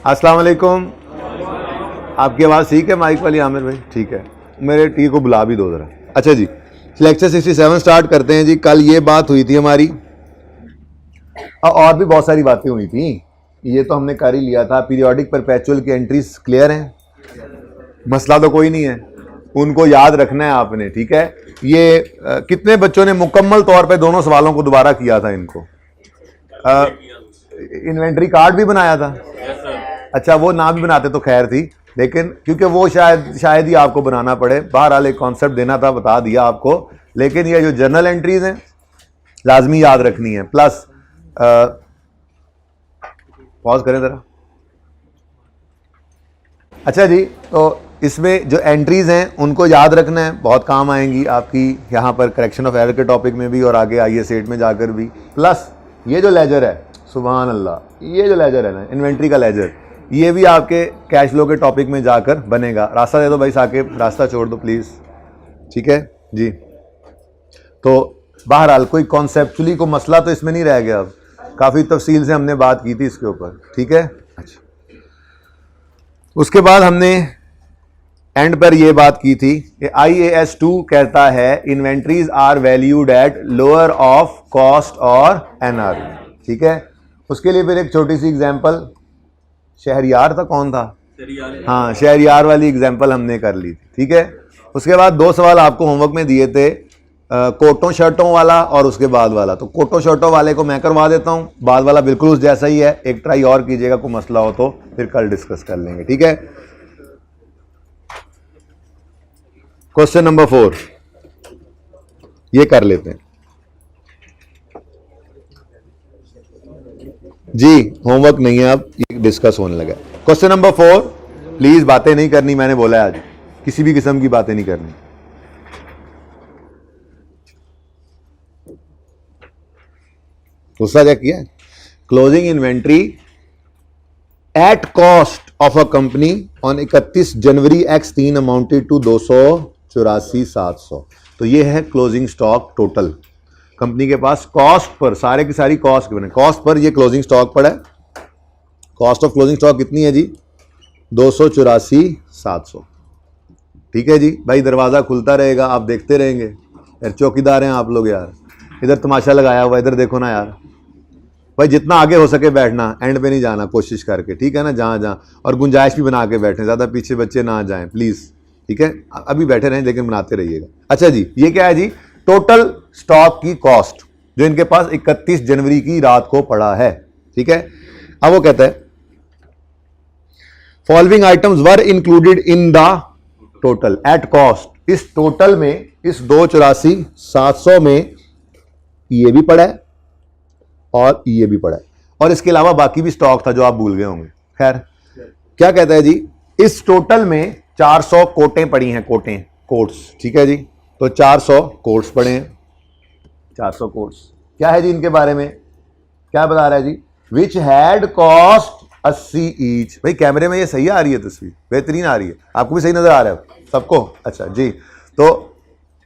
अस्सलाम वालेकुम। आपकी आवाज़ ठीक है माइक वाली आमिर भाई? ठीक है, मेरे टी को बुला भी दो ज़रा। अच्छा जी, लेक्चर 67 स्टार्ट करते हैं जी। कल ये बात हुई थी हमारी, और भी बहुत सारी बातें हुई थी, ये तो हमने कर ही लिया था। पीरियोडिक परपेचुअल की एंट्रीज क्लियर हैं, मसला तो कोई नहीं है, उनको याद रखना है आपने, ठीक है। ये कितने बच्चों ने मुकम्मल तौर पे दोनों सवालों को दोबारा किया था? इनको इन्वेंट्री कार्ड भी बनाया था? अच्छा, वो ना भी बनाते तो खैर थी, लेकिन क्योंकि वो शायद ही आपको बनाना पड़े, बहरहाल एक कॉन्सेप्ट देना था, बता दिया आपको। लेकिन ये जो जर्नल एंट्रीज हैं लाजमी याद रखनी है। प्लस पॉज करें जरा। अच्छा जी, तो इसमें जो एंट्रीज हैं उनको याद रखना है, बहुत काम आएंगी आपकी यहाँ पर करेक्शन ऑफ एरर के टॉपिक में भी और आगे आईए सेट में जाकर भी। प्लस ये जो लेजर है, सुभान अल्लाह, ये जो लेजर है ना, इन्वेंट्री का लेजर, ये भी आपके कैश फ्लो के टॉपिक में जाकर बनेगा। रास्ता दे दो भाई साकिब, रास्ता छोड़ दो प्लीज़, ठीक है जी। तो बहरहाल कोई कॉन्सेप्चुअली को मसला तो इसमें नहीं रह गया, अब काफ़ी तफसील से हमने बात की थी इसके ऊपर, ठीक है। अच्छा, उसके बाद हमने एंड पर यह बात की थी कि IAS 2 कहता है inventories are valued at lower of cost और NR, ठीक है। उसके लिए फिर एक छोटी सी एग्जांपल, शहरियार था, कौन था? हाँ, शहरियार वाली एग्जांपल हमने कर ली थी, ठीक है। उसके बाद दो सवाल आपको होमवर्क में दिए थे, कोटों शर्टों वाला और उसके बाद वाला। तो कोटों शर्टों वाले को मैं करवा देता हूँ, बाद वाला बिल्कुल उस जैसा ही है, एक ट्राई और कीजिएगा, कोई मसला हो तो फिर कल डिस्कस कर लेंगे, ठीक है। क्वेश्चन नंबर 4 ये कर लेते हैं जी, होमवर्क नहीं है, अब डिस्कस होने लगा। क्वेश्चन नंबर 4, प्लीज बातें नहीं करनी, मैंने बोला है आज किसी भी किस्म की बातें नहीं करनी। दूसरा क्या किया? Closing inventory at cost of a company on 31 January X3 amounted to 284,700। तो ये है क्लोजिंग स्टॉक टोटल कंपनी के पास, कॉस्ट पर, सारे की सारी कॉस्ट के बने, कॉस्ट पर ये क्लोजिंग स्टॉक पड़ा है। कॉस्ट ऑफ क्लोजिंग स्टॉक कितनी है जी? 284,700, ठीक है जी। भाई दरवाजा खुलता रहेगा, आप देखते रहेंगे यार, चौकीदार हैं आप लोग यार, इधर तमाशा लगाया हुआ, इधर देखो ना यार। भाई जितना आगे हो सके बैठना, एंड पे नहीं जाना कोशिश करके, ठीक है ना, जहाँ जहाँ, और गुंजाइश भी बना के बैठे, ज़्यादा पीछे बच्चे ना जाएं प्लीज़, ठीक है। अभी बैठे रहें लेकिन बनाते रहिएगा। अच्छा जी, ये क्या है जी? टोटल स्टॉक की कॉस्ट जो इनके पास 31 जनवरी की रात को पड़ा है, ठीक है। अब वो कहता है following items were included in the total at cost. इस टोटल में, इस 284,700 में ये भी पड़ा है और ये भी पड़ा है, और इसके अलावा बाकी भी स्टॉक था जो आप भूल गए होंगे। खैर, क्या कहता है जी? इस टोटल में 400 कोटें पड़ी हैं, कोट्स, ठीक है जी। तो 400 कोट्स पड़े हैं, 400 कोट्स। क्या है जी इनके बारे में, क्या बता रहा है जी? Which had cost 80 each. भाई कैमरे में ये सही आ रही है तस्वीर, बेहतरीन आ रही है, आपको भी सही नजर आ रहा है सबको? अच्छा जी, तो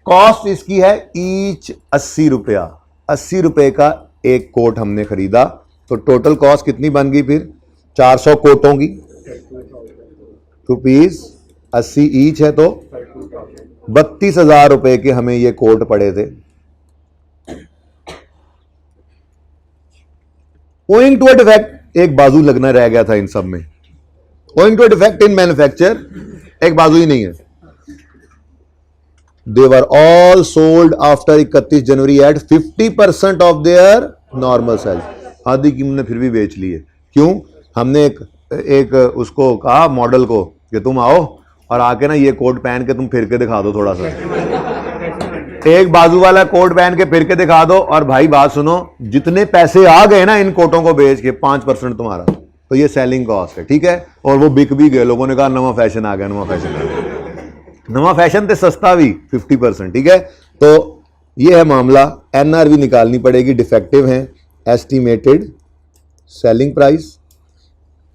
कॉस्ट इसकी है ईच 80 रुपया, 80 रुपए का एक कोट हमने खरीदा, तो टोटल कॉस्ट कितनी बन गई फिर? 400 कोटों की, रुपीज 80 ईच है, तो 32,000 रुपए के हमें ये कोट पड़े थे। ओइंग टू अ डिफेक्ट, एक बाजू लगना रह गया था इन सब में। Owing to a defect in manufacture, एक बाजू ही नहीं है। They were all sold after 31 January at 50% of their normal sale. आधी कीमत ने फिर भी बेच ली है। क्यों? हमने एक उसको कहा मॉडल को कि तुम आओ और आके ना ये कोट पहन के तुम फिर के दिखा दो थोड़ा सा, एक बाजू वाला कोट पहन के फिर के दिखा दो, और भाई बात सुनो, जितने पैसे आ गए ना इन कोटों को बेच के, 5% तुम्हारा, तो ये सेलिंग कॉस्ट है, ठीक है। और वो बिक भी गए, लोगों ने कहा नवा फैशन आ गया, नवा फैशन आ गया, नवा फैशन थे सस्ता भी 50%, ठीक है। तो ये है मामला। NR भी निकालनी पड़ेगी, डिफेक्टिव है, एस्टिमेटेड सेलिंग प्राइस।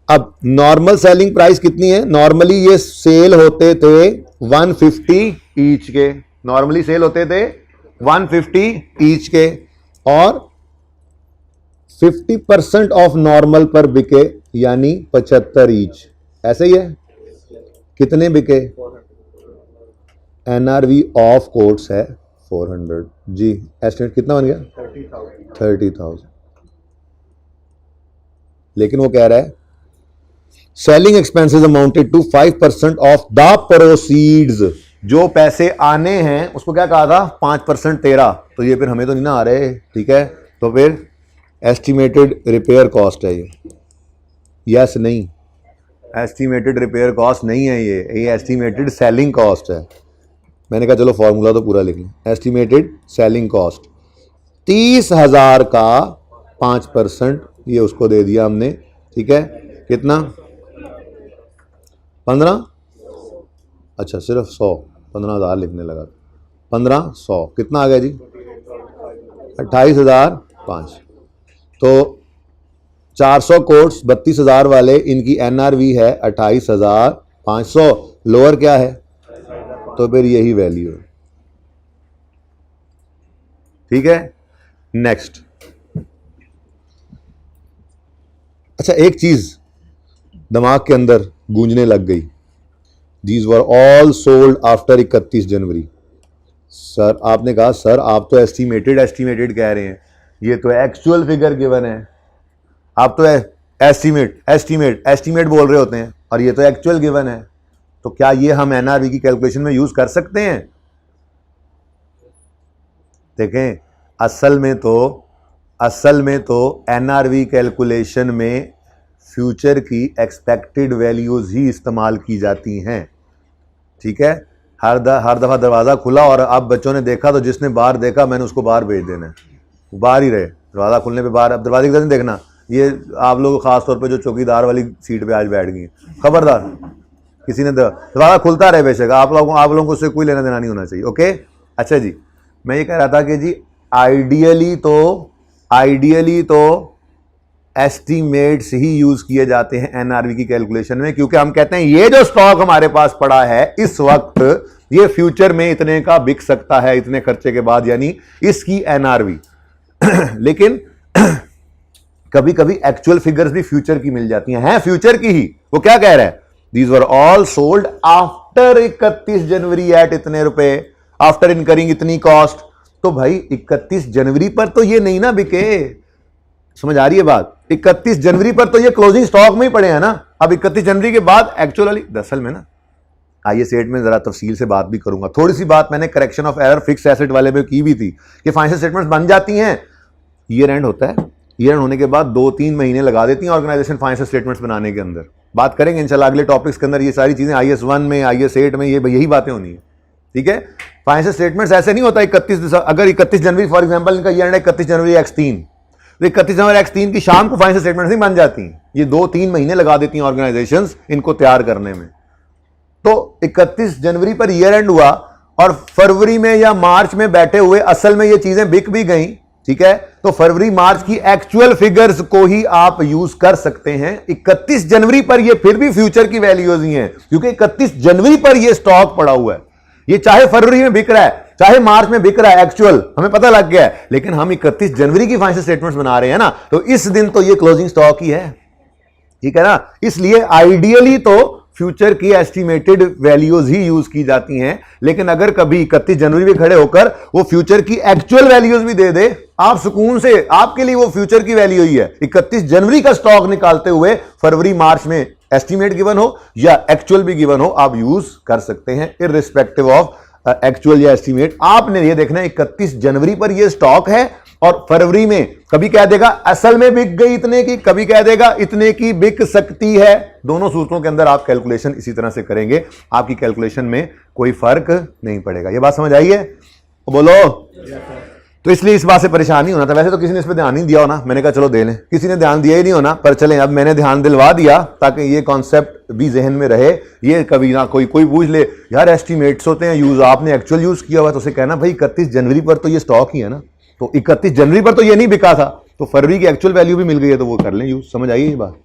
अब नॉर्मल सेलिंग प्राइस कितनी है? नॉर्मली ये सेल होते थे 150 ईच के, नॉर्मली सेल होते थे 150 ईच के, और 50% ऑफ नॉर्मल पर बिके यानी 75 ईच, ऐसे ही है। कितने बिके? एनआरवी ऑफ कोट्स है 400 जी। एस्टिमेट कितना बन गया? 30,000। लेकिन वो कह रहा है selling expenses amounted to 5% of the proceeds. जो पैसे आने हैं उसको क्या कहा था? 5% तेरा। तो ये फिर हमें तो नहीं ना आ रहे, ठीक है। तो फिर एस्टिमेटेड रिपेयर कॉस्ट है ये। यस नहीं, एस्टिमेटेड रिपेयर कॉस्ट नहीं है ये एस्टिमेटेड सेलिंग कॉस्ट है। मैंने कहा चलो फॉर्मूला तो पूरा लिख लें। एस्टिमेटेड सेलिंग कॉस्ट 30,000 का 5% ये उसको दे दिया हमने, ठीक है। कितना? 15? अच्छा सिर्फ 100, 15,000 लिखने लगा। 1500 कितना आ गया जी? 28,005। तो 400 कोट्स 32,000 वाले, इनकी एनआरवी है 28,500। लोअर क्या है? तो फिर यही वैल्यू है, ठीक है। नेक्स्ट, अच्छा एक चीज दिमाग के अंदर गूंजने लग गई। These were all sold after 31 January. Sir आपने कहा सर आप तो एस्टिमेटेड कह रहे हैं, ये तो एक्चुअल फिगर गिवन है। आप तो एस्टिमेट बोल रहे होते हैं और ये तो एक्चुअल गिवन है। तो क्या ये हम एनआरवी की कैलकुलेशन में यूज कर सकते हैं? देखें असल में तो एनआरवी कैलकुलेशन में फ्यूचर की एक्सपेक्टेड वैल्यूज ही इस्तेमाल की जाती हैं, ठीक है। हर दफा दरवाजा खुला और अब बच्चों ने देखा तो जिसने बाहर देखा मैंने उसको बाहर भेज देना है, बाहर ही रहे। दरवाजा खुलने पे बाहर, अब दरवाजे की तरफ नहीं देखना। ये आप लोग खास तौर पे जो चौकीदार वाली सीट पे आज बैठ गई हैं, खबरदार किसी ने दरवाजा खुलता रहे बेशक, आप लोगों को उससे कोई लेना देना नहीं होना चाहिए, ओके। अच्छा जी, मैं ये कह रहा था कि जी आइडियली तो एस्टीमेट्स ही यूज किए जाते हैं एनआरवी की कैलकुलेशन में, क्योंकि हम कहते हैं ये जो स्टॉक हमारे पास पड़ा है इस वक्त ये फ्यूचर में इतने का बिक सकता है इतने खर्चे के बाद, यानी इसकी एनआरवी। लेकिन कभी कभी एक्चुअल फिगर्स भी फ्यूचर की मिल जाती हैं फ्यूचर की ही। वो क्या कह रहा है? These were all sold after 31 January at इतने रुपए, आफ्टर इनकरिंग इतनी कॉस्ट। तो भाई 31 जनवरी पर तो ये नहीं ना बिके, समझ आ रही है बात? 31 जनवरी पर तो ये क्लोजिंग स्टॉक में ही पड़े हैं ना। अब 31 जनवरी के बाद एक्चुअली दरअसल में ना IS8 में जरा तफसील से बात भी करूंगा। थोड़ी सी बात मैंने correction of error fix asset वाले में की भी थी कि फाइनेंशियल स्टेटमेंट्स बन जाती हैं, ईयर एंड होता है, ईयर एंड होने के बाद 2-3 महीने लगा देती हैं ऑर्गेनाइजेशन फाइनेंशियल स्टेटमेंट्स बनाने के अंदर। बात करेंगे इंशाल्लाह अगले टॉपिक्स के अंदर, ये सारी चीजें IS1 में IS8 में यही बातें होनी है, ठीक है। फाइनेंशियल स्टेटमेंट्स ऐसे नहीं होता 31 अगर 31 जनवरी फॉर एग्जांपल इनका ईयर एंड 31 जनवरी X3, तो 31 जनवरी X3 की शाम को फाइनेंशियल स्टेटमेंट्स नहीं बन जाती, ये 2-3 महीने लगा देती हैं ऑर्गेनाइजेशंस इनको तैयार करने में। तो 31 जनवरी पर ईयर एंड हुआ और फरवरी में या मार्च में बैठे हुए असल में ये चीजें बिक भी गई, ठीक है। तो फरवरी मार्च की एक्चुअल फिगर्स को ही आप यूज कर सकते हैं। 31 जनवरी पर ये फिर भी फ्यूचर की वैल्यूज ही हैं, क्योंकि 31 जनवरी पर ये स्टॉक पड़ा हुआ है। ये चाहे फरवरी में बिक रहा है चाहे मार्च में बिक रहा है, एक्चुअल हमें पता लग गया है, लेकिन हम 31 जनवरी की फाइनेंशियल स्टेटमेंट्स बना रहे हैं ना, तो इस दिन तो ये क्लोजिंग स्टॉक ही है, ठीक है ना। इसलिए आइडियली तो फ्यूचर की एस्टिमेटेड वैल्यूज ही यूज की जाती हैं, लेकिन अगर कभी 31 जनवरी में खड़े होकर वो फ्यूचर की एक्चुअल वैल्यूज भी दे दे, आप सुकून से, आपके लिए वो फ्यूचर की वैल्यू ही है। 31 जनवरी का स्टॉक निकालते हुए फरवरी मार्च में एस्टिमेट गिवन हो या एक्चुअल भी गिवन हो, आप यूज कर सकते हैं इररिस्पेक्टिव ऑफ एक्चुअल या एस्टिमेट। आपने ये देखना है 31 जनवरी पर ये स्टॉक है और फरवरी में कभी कह देगा असल में बिक गई इतने की, कभी कह देगा इतने की बिक सकती है। दोनों सूत्रों के अंदर आप कैलकुलेशन इसी तरह से करेंगे, आपकी कैलकुलेशन में कोई फर्क नहीं पड़ेगा। ये बात समझ आई है? बोलो। तो इसलिए इस बात से परेशान नहीं होना था। वैसे तो किसी ने इस पर ध्यान नहीं दिया होना, मैंने कहा चलो दे लें, किसी ने ध्यान दिया ही नहीं होना, पर चलें अब मैंने ध्यान दिलवा दिया ताकि ये कॉन्सेप्ट भी जहन में रहे। ये कभी ना कोई पूछ ले यार एस्टिमेट्स होते हैं यूज, आपने एक्चुअल यूज किया हुआ, तो उसे कहना भाई 31 जनवरी पर तो ये स्टॉक ही है ना, तो 31 जनवरी पर तो ये नहीं बिका था, तो फरवरी की एक्चुअल वैल्यू भी मिल गई है तो वो कर लें यूज। समझ आई ये बात?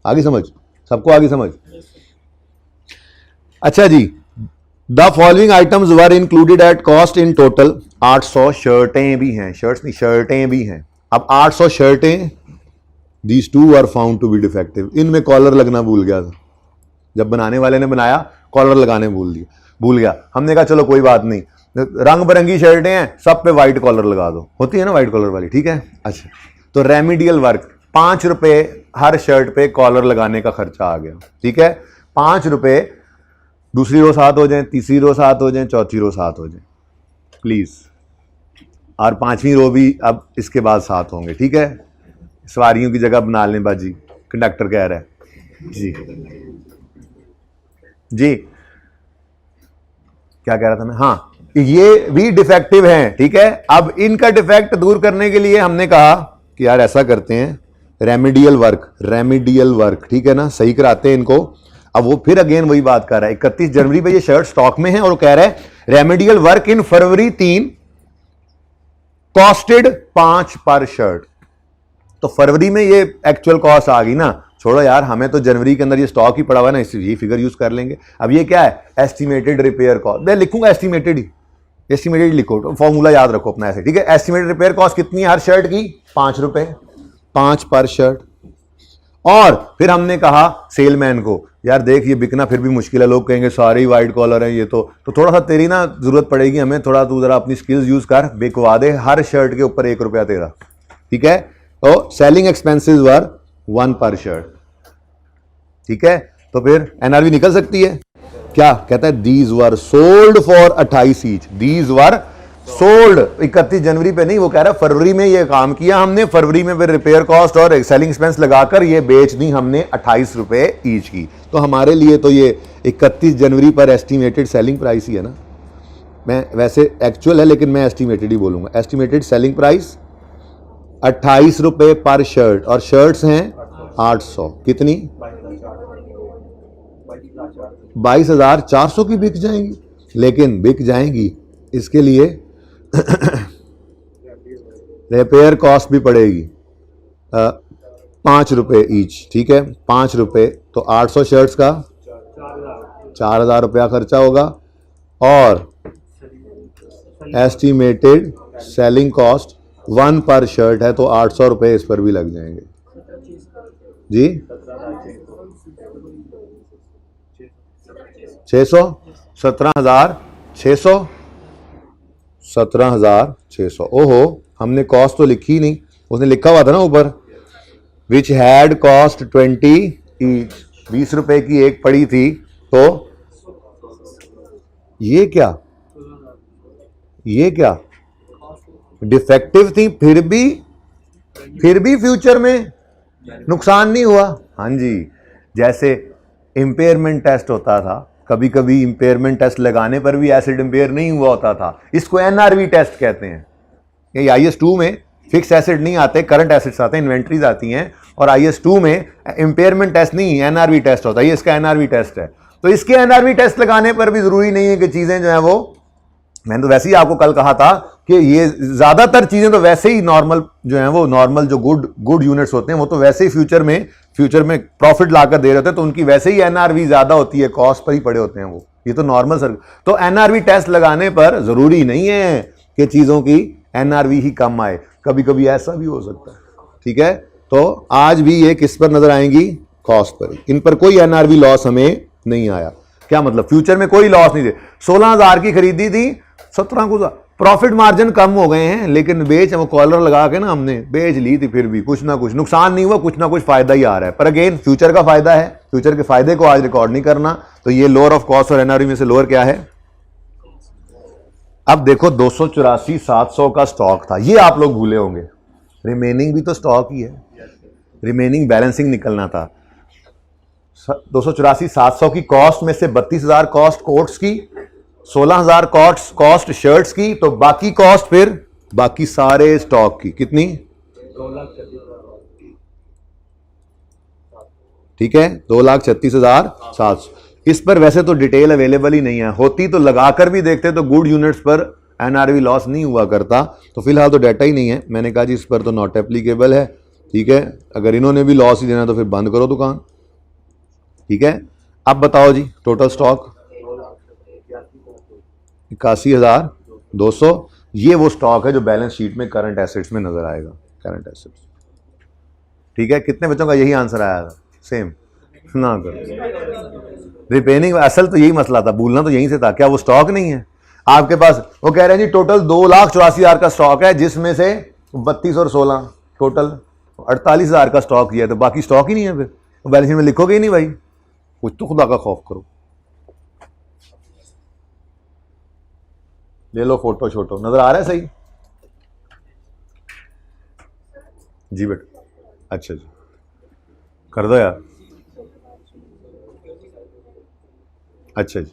आगे समझ, सबको आगे समझ। अच्छा जी, the following items were included at cost in total. 800 शर्टें भी हैं, शर्ट्स नहीं शर्टें भी हैं। अब 800 शर्टें these too are found to be defective. इनमें कॉलर लगना भूल गया था, जब बनाने वाले ने बनाया कॉलर लगाने भूल गया। हमने कहा चलो कोई बात नहीं, रंग बिरंगी शर्टें हैं, सब पे व्हाइट कॉलर लगा दो, होती है ना व्हाइट कॉलर वाली, ठीक है। अच्छा, तो रेमिडियल वर्क 5 रुपए हर शर्ट पे कॉलर लगाने का खर्चा आ गया, ठीक है। 5 रुपए, दूसरी रो 7 हो जाए, तीसरी रो 7 हो जाए, चौथी रो 7 हो जाए प्लीज, और 5वीं रो भी अब इसके बाद 7 होंगे, ठीक है। सवारियों की जगह बना लें बाजी, कंडक्टर कह रहा है जी। जी क्या कह रहा था मैं, हाँ, ये भी डिफेक्टिव हैं, ठीक है। अब इनका डिफेक्ट दूर करने के लिए हमने कहा कि यार ऐसा करते हैं, रेमिडियल वर्क, ठीक है ना, सही कराते हैं इनको। अब वो फिर अगेन वही बात कर रहा है, 31 जनवरी पे ये शर्ट स्टॉक में है और वो कह रहा है remedial work in February 3 costed 5 पर शर्ट। तो फरवरी में ये एक्चुअल कॉस्ट आ गई ना, छोड़ो यार, हमें तो जनवरी के अंदर ये स्टॉक ही पड़ा हुआ ना, इसलिए ये फिगर यूज कर लेंगे। अब ये क्या है, एस्टिमेटेड रिपेयर कॉस्ट, मैं लिखूंगा एस्टिमेटेड लिखो, फॉर्मूला याद रखो अपना ऐसे, ठीक है। एस्टिमेटेड रिपेयर कॉस्ट कितनी है हर शर्ट की, 5 रुपए, 5 पर शर्ट। और फिर हमने कहा सेलमैन को, यार देख ये बिकना फिर भी मुश्किल है, लोग कहेंगे सारे ही वाइट कॉलर हैं ये तो थोड़ा सा तेरी ना जरूरत पड़ेगी हमें, थोड़ा तू जरा अपनी स्किल्स यूज कर, बिकवा दे हर शर्ट के ऊपर 1 रुपया तेरा, ठीक है। तो सेलिंग एक्सपेंसेस वर 1 पर शर्ट, ठीक है। तो फिर एनआरवी निकल सकती है, क्या कहता है, these were sold for 28 each, these were sold 31 जनवरी पे नहीं, वो कह रहा है फरवरी में ये काम किया हमने, फरवरी में फिर रिपेयर कॉस्ट और सेलिंग एक्सपेंस लगाकर ये बेच दी हमने 28 रुपए ईच की। तो हमारे लिए तो ये 31 जनवरी पर एस्टिमेटेड सेलिंग प्राइस ही है ना, मैं वैसे एक्चुअल है लेकिन मैं एस्टिमेटेड ही बोलूंगा। एस्टिमेटेड सेलिंग प्राइस 28 रुपए पर शर्ट, और शर्ट्स हैं 800, कितनी, 22,400 की बिक जाएंगी, लेकिन बिक जाएंगी इसके लिए रिपेयर कॉस्ट भी पड़ेगी 5 रुपए ईच, ठीक है। 5 रुपए तो 800 शर्ट्स का 4,000 रुपया खर्चा होगा, और एस्टिमेटेड सेलिंग कॉस्ट 1 पर शर्ट है तो 800 रुपए इस पर भी लग जाएंगे जी। 600, 17,600, 17,600। ओहो, हमने कॉस्ट तो लिखी नहीं, उसने लिखा हुआ था ना ऊपर, विच हैड कॉस्ट 20 ईच, 20 रुपए की एक पड़ी थी, तो ये क्या डिफेक्टिव थी, फिर भी फ्यूचर में नुकसान नहीं हुआ। हाँ जी, जैसे इंपेयरमेंट टेस्ट होता था, कभी कभी इंपेयरमेंट टेस्ट लगाने पर भी एसिड इंपेयर नहीं हुआ होता था, इसको एनआरवी टेस्ट कहते हैं। ये IS-2 में फिक्स एसिड नहीं आते, करंट एसिड्स आते हैं, इन्वेंट्रीज आती हैं, और IS-2 में इंपेयरमेंट टेस्ट नहीं एनआरवी टेस्ट होता है, ये इसका एनआरवी टेस्ट है। तो इसके एनआरवी टेस्ट लगाने पर भी जरूरी नहीं है कि चीजें जो है वो, मैंने तो वैसे ही आपको कल कहा था कि ये ज्यादातर चीजें तो वैसे ही नॉर्मल जो है वो, नॉर्मल जो गुड यूनिट्स होते हैं वो तो वैसे ही फ्यूचर में प्रॉफिट लाकर दे रहे होते हैं, तो उनकी वैसे ही एनआरवी ज्यादा होती है, कॉस्ट पर ही पड़े होते हैं वो, ये तो नॉर्मल सर। तो एनआरवी टेस्ट लगाने पर जरूरी नहीं है कि चीजों की एनआरवी ही कम आए, कभी कभी ऐसा भी हो सकता है, ठीक है। तो आज भी ये किस पर नजर आएंगी, कॉस्ट पर, इन पर कोई एनआरवी लॉस हमें नहीं आया। क्या मतलब, फ्यूचर में कोई लॉस नहीं दे, 16,000 की खरीदी थी, 17 को प्रॉफिट मार्जिन कम हो गए हैं, लेकिन बेच वो कॉलर लगा के ना हमने बेच ली थी, फिर भी कुछ ना कुछ नुकसान नहीं हुआ, कुछ ना कुछ फायदा ही आ रहा है। पर अगेन फ्यूचर का फायदा है, फ्यूचर के फायदे को आज रिकॉर्ड नहीं करना। तो ये लोअर ऑफ कॉस्ट और एनआरवी में से लोअर क्या है। अब देखो 284,700 का स्टॉक था, ये आप लोग भूले होंगे, रिमेनिंग भी तो स्टॉक ही है, रिमेनिंग बैलेंसिंग निकलना था। 284,700 की कॉस्ट में से 32,000 कॉस्ट कोट्स की, 16,000 कॉस्ट शर्ट्स की, तो बाकी कॉस्ट फिर बाकी सारे स्टॉक की कितनी, ठीक है, 2,36,700। इस पर वैसे तो डिटेल अवेलेबल ही नहीं है, होती तो लगाकर भी देखते तो गुड यूनिट्स पर एनआरवी लॉस नहीं हुआ करता। तो फिलहाल तो डाटा ही नहीं है, मैंने कहा जी इस पर तो नॉट एप्लीकेबल है, ठीक है। अगर इन्होंने भी लॉस ही देना तो फिर बंद करो दुकान, ठीक है। अब बताओ जी टोटल स्टॉक 81,200, ये वो स्टॉक है जो बैलेंस शीट में करंट एसेट्स में नजर आएगा, करंट एसेट्स, ठीक है, कितने बच्चों का यही आंसर आया था? सेम ना करो। रिपेयरिंग असल तो यही मसला था, भूलना तो यहीं से था। क्या वो स्टॉक नहीं है आपके पास? वो कह रहे हैं जी टोटल 2,84,000 का स्टॉक है, जिसमें से 32 और 16 टोटल 48,000 का स्टॉक किया है, तो बाकी स्टॉक ही नहीं है। फिर तो बैलेंस शीट में लिखोगे ही नहीं भाई, कुछ तो खुदा का खौफ करो। ले लो फोटो छोटो, नजर आ रहा है सही? जी बेटा, अच्छा जी कर दो यार। अच्छा जी,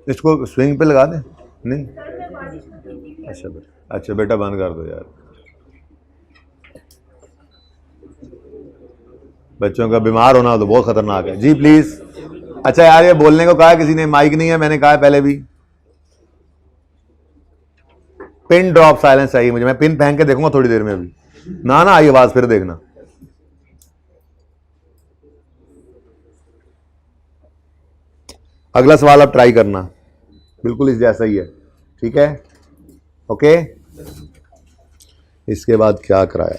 इसको स्विंग पे लगा दें? नहीं, अच्छा बेटा, अच्छा बेटा बंद कर दो यार, बच्चों का बीमार होना तो बहुत खतरनाक है। जी प्लीज। अच्छा यार, ये बोलने को कहा है किसी ने, माइक नहीं है, मैंने कहा है पहले भी। पिन ड्रॉप साइलेंस चाहिए मुझे, मैं पिन पहन के देखूंगा थोड़ी देर में अभी। ना ना आई आवाज फिर देखना। अगला सवाल आप ट्राई करना, बिल्कुल इस जैसा ही है, ठीक है? ओके, इसके बाद क्या कराया?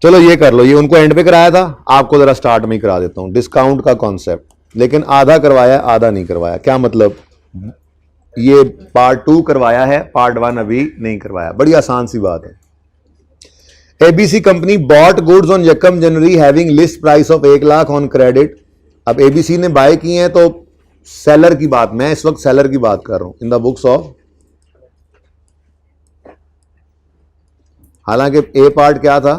चलो ये कर लो, ये उनको एंड पे कराया था, आपको जरा स्टार्ट में ही करा देता हूं। डिस्काउंट का कॉन्सेप्ट, लेकिन आधा करवाया आधा नहीं करवाया। क्या मतलब? ये पार्ट 2 करवाया है, पार्ट 1 अभी नहीं करवाया। बड़ी आसान सी बात है। ABC company bought goods on यकम January having list price of 1 lakh on credit. अब एबीसी ने बाय किए हैं, तो सेलर की बात, मैं इस वक्त सेलर की बात कर रहा हूं, इन द बुक्स ऑफ। हालांकि ए पार्ट क्या था?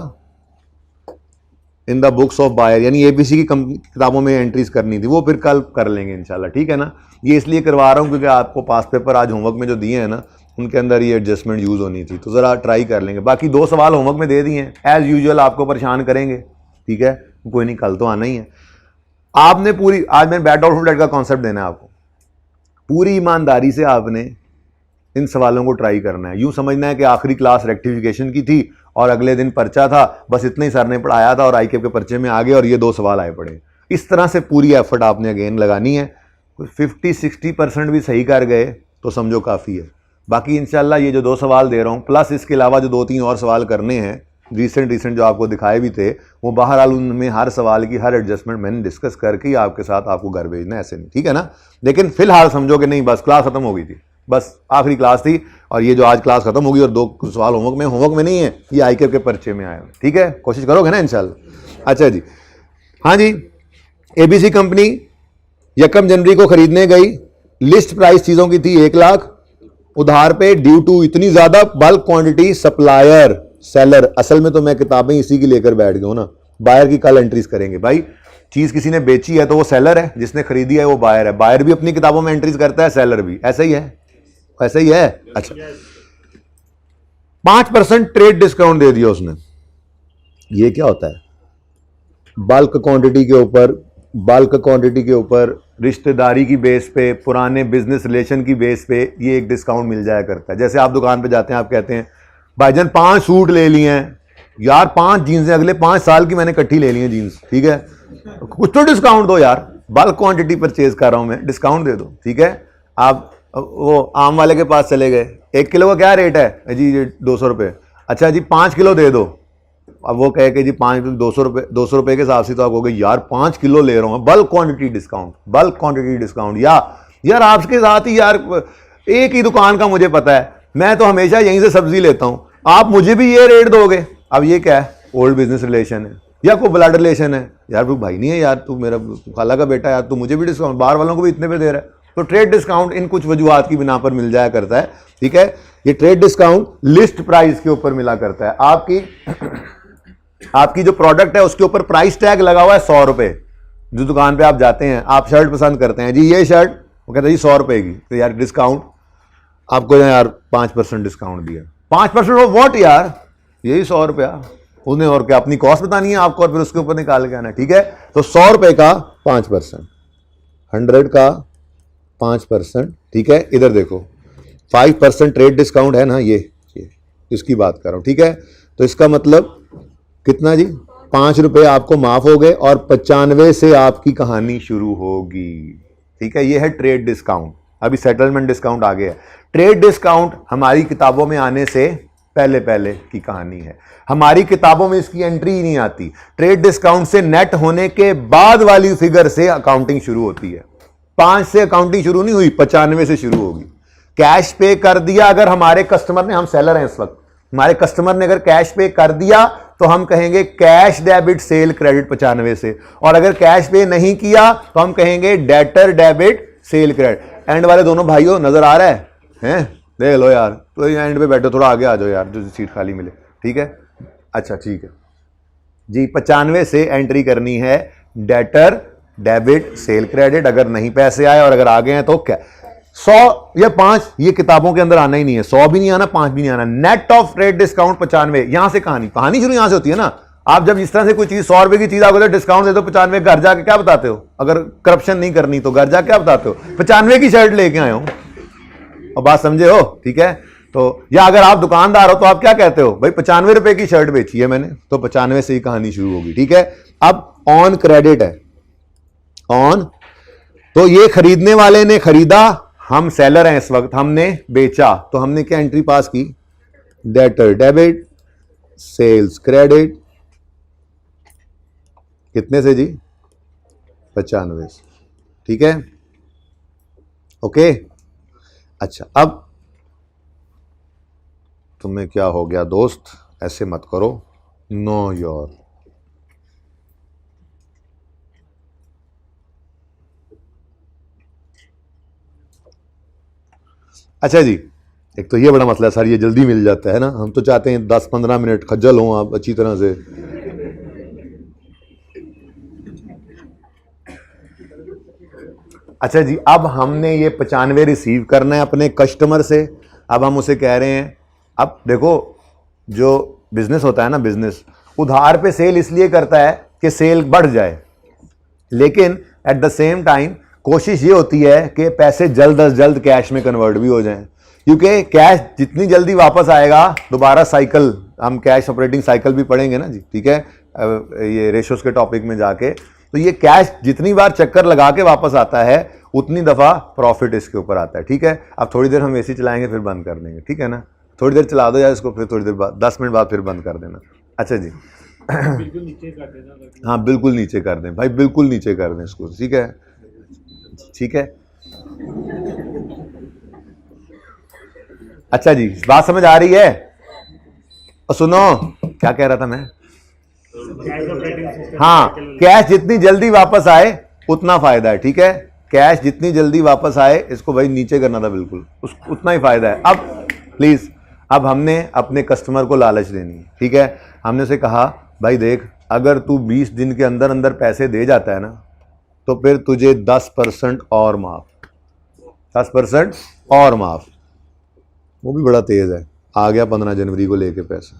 In the books of buyer, यानी एबीसी की किताबों में एंट्रीज करनी थी, वो फिर कल कर लेंगे इंशाल्लाह, ठीक है ना? ये इसलिए करवा रहा हूं क्योंकि आपको पास पेपर आज होमवर्क में जो दिए हैं ना, उनके अंदर ये एडजस्टमेंट यूज होनी थी, तो जरा ट्राई कर लेंगे। बाकी 2 सवाल होमवर्क में दे दिए हैं, एज यूजुअल आपको परेशान करेंगे, ठीक है? कोई नहीं, कल तो आना ही है। आपने पूरी, आज मैंने बैट आउट फ्लैट का कॉन्सेप्ट देना है आपको, पूरी ईमानदारी से आपने इन सवालों को ट्राई करना है। यूं समझना है कि आखिरी क्लास रेक्टिफिकेशन की थी और अगले दिन पर्चा था, बस इतना ही सर ने पढ़ाया था और आईकेप के पर्चे में आ गए और ये 2 सवाल आए पड़े। इस तरह से पूरी एफर्ट आपने अगेन लगानी है। 50-60% भी सही कर गए तो समझो काफ़ी है। बाकी इंशाल्लाह ये जो 2 सवाल दे रहा हूँ, प्लस इसके अलावा जो 2-3 और सवाल करने हैं रिसेंट जो आपको दिखाए भी थे, वो बहरहाल उनमें हर सवाल की हर एडजस्टमेंट मैंने डिस्कस करके ही आपके साथ आपको घर भेजना है, ऐसे नहीं, ठीक है ना? लेकिन फिलहाल समझो कि नहीं, बस क्लास खत्म हो गई थी, बस आखिरी क्लास थी, और ये जो आज क्लास खत्म होगी और 2 सवाल होमवर्क में नहीं है, ये आईकेप के पर्चे में आए, ठीक है? कोशिश करोगे ना इंशाल्लाह? अच्छा जी, हाँ जी। एबीसी कंपनी यकम जनवरी को खरीदने गई, लिस्ट प्राइस चीजों की थी 1 लाख, उधार पे ड्यू टू इतनी ज्यादा बल्क क्वांटिटी, सप्लायर सेलर, असल में तो मैं किताबें इसी की लेकर बैठ गया हूं ना, बायर की कल एंट्रीज करेंगे भाई। चीज किसी ने बेची है तो वो सेलर है, जिसने खरीदी है वो बायर है, बायर भी अपनी किताबों में एंट्रीज करता है, सेलर भी, ऐसा ही है, ऐसा ही है। अच्छा, 5% ट्रेड डिस्काउंट दे दिया उसने। ये क्या होता है? बल्क क्वांटिटी के ऊपर रिश्तेदारी की बेस पे, पुराने बिजनेस रिलेशन की बेस पे ये एक डिस्काउंट मिल जाया करता है। जैसे आप दुकान पे जाते हैं, आप कहते हैं भाईजान 5 सूट ले लिए हैं यार, 5 जीन्सें अगले 5 साल की मैंने इकट्ठी ले ली हैं जीन्स, ठीक है? कुछ तो डिस्काउंट दो यार, बल्क क्वांटिटी परचेज कर रहा हूं मैं, डिस्काउंट दे दो, ठीक है? आप वो आम वाले के पास चले गए, 1 किलो का क्या रेट है जी? 200 रुपये। अच्छा जी 5 किलो दे दो। अब वो कहे कि जी 200 रुपये के हिसाब से तो आप कहोगे यार 5 किलो ले रहा हूँ, बल्क क्वांटिटी डिस्काउंट। या यार आपके साथ ही यार एक ही दुकान का मुझे पता है, मैं तो हमेशा यहीं से सब्जी लेता हूं, आप मुझे भी ये रेट दोगे? अब ये क्या है? ओल्ड बिजनेस रिलेशन है या कोई ब्लड रिलेशन है? यार तू भाई नहीं है यार, तू मेरा खाला का बेटा, यार तू मुझे भी डिस्काउंट, बाहर वालों को भी इतने पे दे रहा है। तो ट्रेड डिस्काउंट इन कुछ वजूहात की बिना पर मिल जाया करता है, ठीक है? ये ट्रेड डिस्काउंट लिस्ट प्राइस के ऊपर मिला करता है। आपकी जो प्रोडक्ट है उसके ऊपर प्राइस टैग लगा हुआ है 100 रुपए। जो दुकान पे आप जाते हैं, आप शर्ट पसंद करते हैं, जी ये शर्ट, वो कहता है जी 100 रुपए की, तो यार डिस्काउंट आपको यार 5% डिस्काउंट दिया। 5% ऑफ व्हाट यार? यही 100 रुपया। उन्हें और क्या अपनी कॉस्ट बतानी है आपको और फिर उसके ऊपर निकाल के आना, ठीक है? तो 100 रुपए का 5%, 100 का 5%, ठीक है? इधर देखो 5% ट्रेड डिस्काउंट है ना, ये इसकी बात कर रहा हूं, ठीक है? तो इसका मतलब कितना जी? 5 रुपए आपको माफ हो गए और 95 से आपकी कहानी शुरू होगी, ठीक है? ये है ट्रेड डिस्काउंट। अभी सेटलमेंट डिस्काउंट आ गया है। ट्रेड डिस्काउंट हमारी किताबों में आने से पहले पहले की कहानी है, हमारी किताबों में इसकी एंट्री ही नहीं आती। ट्रेड डिस्काउंट से नेट होने के बाद वाली फिगर से अकाउंटिंग शुरू होती है। 5 से अकाउंटिंग शुरू नहीं हुई, 95 से शुरू होगी। कैश पे कर दिया अगर हमारे कस्टमर ने, हम सेलर हैं इस वक्त, हमारे कस्टमर ने अगर कैश पे कर दिया तो हम कहेंगे कैश डेबिट सेल क्रेडिट 95 से, और अगर कैश पे नहीं किया तो हम कहेंगे debtor debit cell credit. And वाले दोनों भाइयों नजर आ रहा है हैं? देख लो यार, तो एंड पे बैठो, थोड़ा आगे आ जाओ यार, जो सीट खाली मिले। ठीक है, अच्छा ठीक है जी। 95 से एंट्री करनी है डेटर डेबिट सेल क्रेडिट, अगर नहीं पैसे आए और अगर आ गए हैं तो क्या 100 या 5, ये किताबों के अंदर आना ही नहीं है। 100 भी नहीं आना, 5 भी नहीं आना। नेट ऑफ ट्रेड डिस्काउंट 95, यहां से कहानी शुरू यहां से होती है ना। आप जब इस तरह से कोई चीज 100 रुपए की चीज आपको डिस्काउंट दे दो 95, घर जाके क्या बताते हो? अगर करप्शन नहीं करनी तो घर जाके क्या बताते हो? 95 की शर्ट लेके आए हो, और बात समझे हो? ठीक है, तो या अगर आप दुकानदार हो तो आप क्या कहते हो? भाई 95 रुपए की शर्ट बेची है मैंने, तो 95 से ही कहानी शुरू होगी। ठीक है, अब ऑन क्रेडिट है, ऑन, तो ये खरीदने वाले ने खरीदा, हम सेलर हैं इस वक्त, हमने बेचा, तो हमने क्या एंट्री पास की? डेटर डेबिट सेल्स क्रेडिट, कितने से जी? 95 से। ठीक है, ओके। अच्छा, अब तुम्हें क्या हो गया दोस्त? ऐसे मत करो, नो योर। अच्छा जी, एक तो ये बड़ा मसला है सर, ये जल्दी मिल जाता है ना, हम तो चाहते हैं 10-15 मिनट खज्जल हों आप अच्छी तरह से। अच्छा जी, अब हमने ये 95 रिसीव करना है अपने कस्टमर से। अब हम उसे कह रहे हैं, अब देखो जो बिजनेस होता है ना, बिजनेस उधार पे सेल इसलिए करता है कि सेल बढ़ जाए, लेकिन एट द सेम टाइम कोशिश ये होती है कि पैसे जल्द अज जल्द कैश में कन्वर्ट भी हो जाएं, क्योंकि कैश जितनी जल्दी वापस आएगा, दोबारा साइकिल, हम कैश ऑपरेटिंग साइकिल भी पढ़ेंगे ना जी, ठीक है, ये रेशोस के टॉपिक में जाके, तो ये कैश जितनी बार चक्कर लगा के वापस आता है उतनी दफ़ा प्रॉफिट इसके ऊपर आता है। ठीक है, अब थोड़ी देर हम एसी चलाएंगे फिर बंद कर देंगे, ठीक है ना, थोड़ी देर चला दो यार इसको, फिर थोड़ी देर बाद 10 मिनट बाद फिर बंद कर देना। अच्छा जी, बिल्कुल नीचे कर देना। हाँ बिल्कुल नीचे कर दें भाई, बिल्कुल नीचे कर दें इसको, ठीक है, ठीक है। अच्छा जी, बात समझ आ रही है? और सुनो, क्या कह रहा था मैं? हाँ, कैश जितनी जल्दी वापस आए उतना फायदा है। ठीक है, कैश जितनी जल्दी वापस आए, इसको भाई नीचे करना था बिल्कुल, उतना ही फायदा है। अब प्लीज, अब हमने अपने कस्टमर को लालच देनी है। ठीक है, हमने उसे कहा भाई देख, अगर तू 20 दिन के अंदर अंदर पैसे दे जाता है ना, तो फिर तुझे 10% और माफ, 10% और माफ। वो भी बड़ा तेज है, आ गया 15 जनवरी को लेके पैसे,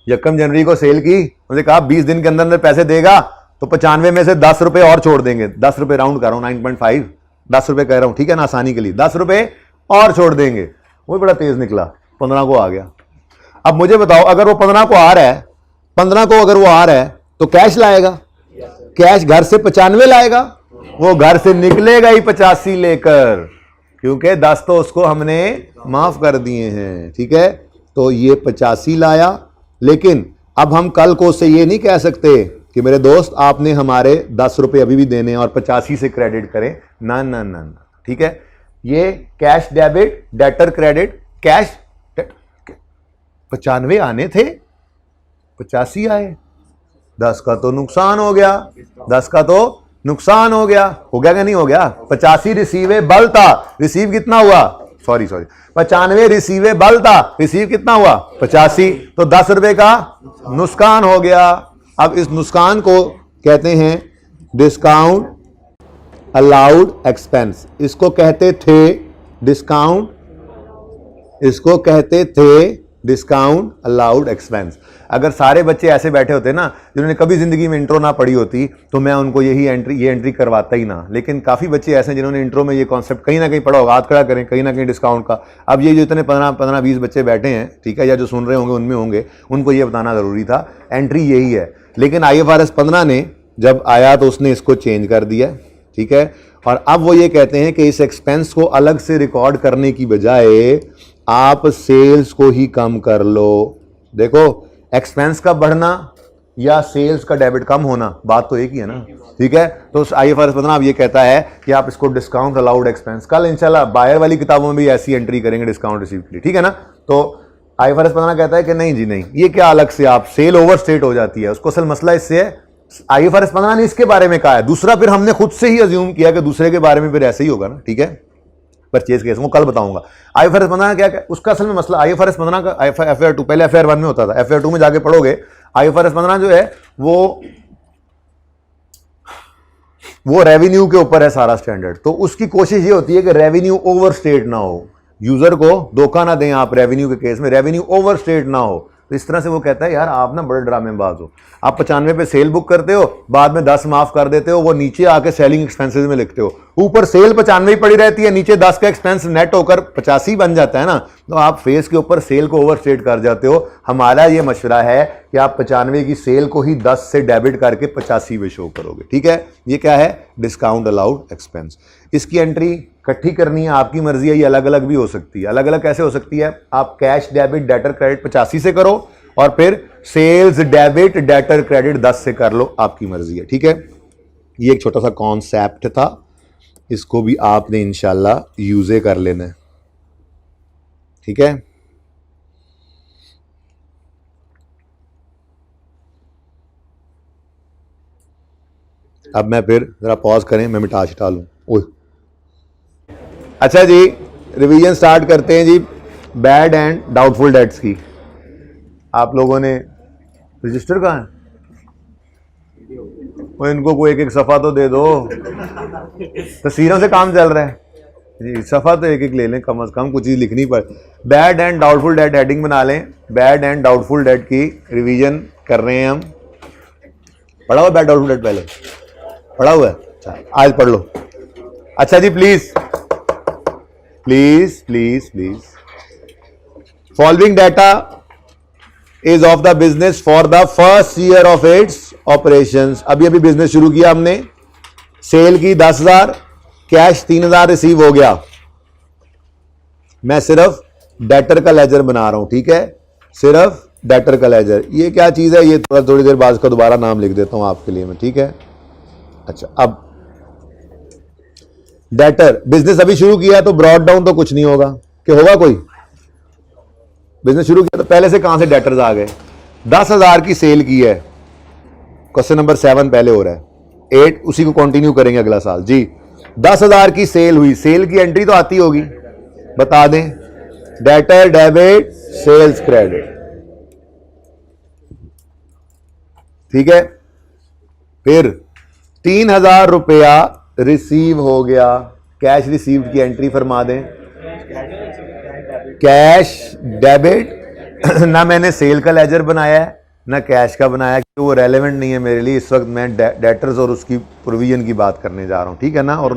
1 जनवरी को सेल की, मुझे कहा 20 दिन के अंदर अंदर पैसे देगा तो 95 में से 10 रुपए और छोड़ देंगे, 10 रुपए राउंड कर रहा हूं, 9.5 10 रुपए कह रहा हूं, ठीक है ना, आसानी के लिए 10 रुपए और छोड़ देंगे। वो भी बड़ा तेज निकला, 15 को आ गया। अब मुझे बताओ, अगर वो 15 को आ रहा है, 15 को अगर वो आ रहा है तो कैश लाएगा, कैश घर से 95 लाएगा, वो घर से निकलेगा ही 85 लेकर, क्योंकि 10 तो उसको हमने माफ कर दिए हैं। ठीक है, तो ये 85 लाया, लेकिन अब हम कल को उससे ये नहीं कह सकते कि मेरे दोस्त आपने हमारे 10 रुपए अभी भी देने और 85 से क्रेडिट करें, ना ना ना ना। ठीक है, ये cash debit debtor credit, cash 95 आने थे, 85 आए, 10 का तो नुकसान हो गया, 10 का तो नुकसान हो गया क्या नहीं हो गया? 85 रिसीवेबल था, रिसीव कितना हुआ? सॉरी 95 रिसीवेबल था, रिसीव कितना हुआ? 85, तो 10 रुपए का नुकसान हो गया। अब इस नुकसान को कहते हैं डिस्काउंट अलाउड एक्सपेंस, इसको कहते थे डिस्काउंट, इसको कहते थे डिस्काउंट अलाउड एक्सपेंस। अगर सारे बच्चे ऐसे बैठे होते ना जिन्होंने कभी जिंदगी में इंट्रो ना पढ़ी होती, तो मैं उनको ये एंट्री करवाता ही ना। लेकिन काफी बच्चे ऐसे हैं जिन्होंने इंट्रो में ये कॉन्सेप्ट कहीं ना कहीं पढ़ा होगा, हाथ खड़ा करें, कहीं ना कहीं डिस्काउंट का। अब ये जो इतने 15-20 बच्चे बैठे हैं, ठीक है, या जो सुन रहे होंगे उनमें होंगे, उनको ये बताना जरूरी था, एंट्री यही है। लेकिन IFRS 15 ने जब आया तो उसने इसको चेंज कर दिया, ठीक है, और अब वो ये कहते हैं कि इस एक्सपेंस को अलग से रिकॉर्ड करने की बजाय आप सेल्स को ही कम कर लो। देखो, एक्सपेंस का बढ़ना या सेल्स का डेबिट कम होना, बात तो एक ही है ना, ठीक है। तो IFRS 15 अब ये कहता है कि आप इसको डिस्काउंट अलाउड एक्सपेंस, कल इंशाल्लाह बायर वाली किताबों में भी ऐसी एंट्री करेंगे डिस्काउंट रिसीव के लिए, ठीक है ना। तो IFRS 15 कहता है कि नहीं जी नहीं, ये क्या अलग से आप सेल ओवर स्टेट हो जाती है, उसको असल मसला इससे है। IFRS 15 ने इसके बारे में कहा है, दूसरा फिर हमने खुद से ही अज्यूम किया कि दूसरे के बारे में फिर ऐसे ही होगा ना, ठीक है। परचेज केस वो कल बताऊंगा। IFRS 15 क्या उसका असल में मसला, IFRS 15 का FR 2 पहले FR 1 में होता था, FR 2 में जाके पढ़ोगे। IFRS 15 जो है वो रेवेन्यू के ऊपर है सारा स्टैंडर्ड। तो उसकी कोशिश ये होती है कि रेवेन्यू ओवर स्टेट ना हो, यूजर को धोखा ना दें आप, रेवेन्यू के केस में रेवेन्यू ओवर स्टेट ना हो। तो इस तरह से वो कहता है यार आप ना बड़े ड्रामेबाज हो, आप 95 पे सेल बुक करते हो, बाद में 10 माफ कर देते हो, वो नीचे आके सेलिंग एक्सपेंसेस में लिखते हो, ऊपर सेल 95 ही पड़ी रहती है, नीचे 10 का एक्सपेंस नेट होकर 85 बन जाता है ना। तो आप फेस के ऊपर सेल को ओवर स्टेट कर जाते हो। हमारा ये मशवरा है कि आप 95 की सेल को ही 10 से डेबिट करके 85 में शो करोगे, ठीक है। ये क्या है, डिस्काउंट अलाउड एक्सपेंस। इसकी एंट्री इकट्ठी करनी है, आपकी मर्जी है, ये अलग अलग भी हो सकती है। अलग अलग कैसे हो सकती है, आप कैश डेबिट डेटर क्रेडिट 85 से करो और फिर सेल्स डेबिट डेटर क्रेडिट 10 से कर लो, आपकी मर्जी है, ठीक है। ये एक छोटा सा कॉन्सेप्ट था, इसको भी आपने इंशाल्लाह यूज़े कर लेना है, ठीक है। अब मैं फिर जरा पॉज करें, मैं मिटा छिटा लूँ। ओह अच्छा जी, रिवीजन स्टार्ट करते हैं जी बैड एंड डाउटफुल डेट्स की। आप लोगों ने रजिस्टर कहाँ है, वो इनको कोई एक एक सफ़ा तो दे दो, तस्वीरों से काम चल रहा है जी, सफ़ा तो एक एक ले लें कम से कम, कुछ चीज़ लिखनी पड़। Bad and doubtful debt heading बना लें, बैड एंड डाउटफुल डेट की रिवीजन कर रहे हैं हम। पढ़ा हुआ बैड डाउटफुल डेट, पहले पढ़ा हुआ है, अच्छा आज पढ़ लो। अच्छा जी, please please please please, following data is of the business for the first year of its operations. अभी अभी बिजनेस शुरू किया हमने, सेल की 10,000, कैश 3,000 रिसीव हो गया। मैं सिर्फ डेटर का लेजर बना रहा हूं, ठीक है, सिर्फ डेटर का लेजर। ये क्या चीज है, ये थोड़ी देर बाद का दोबारा नाम लिख देता हूं आपके लिए मैं, ठीक है। अच्छा, अब डेटर, बिजनेस अभी शुरू किया तो ब्रॉड डाउन तो कुछ नहीं होगा, कि होगा कोई? बिजनेस शुरू किया तो पहले से कहां से डेटर्स आ गए। 10,000 की सेल की है, क्वेश्चन नंबर 7 पहले हो रहा है, 8 उसी को कंटिन्यू करेंगे अगला साल जी। 10,000 की सेल हुई, सेल की एंट्री तो आती होगी, बता दें, डेटर डेबिट सेल्स क्रेडिट, ठीक है। फिर 3,000 रुपया रिसीव हो गया, कैश रिसीव्ड की एंट्री फरमा दें, कैश डेबिट ना मैंने सेल का लेजर बनाया है ना कैश का बनाया, क्योंकि वो रेलेवेंट नहीं है मेरे लिए इस वक्त। मैं डेटर्स और उसकी प्रोविजन की बात करने जा रहा हूँ, ठीक है ना, और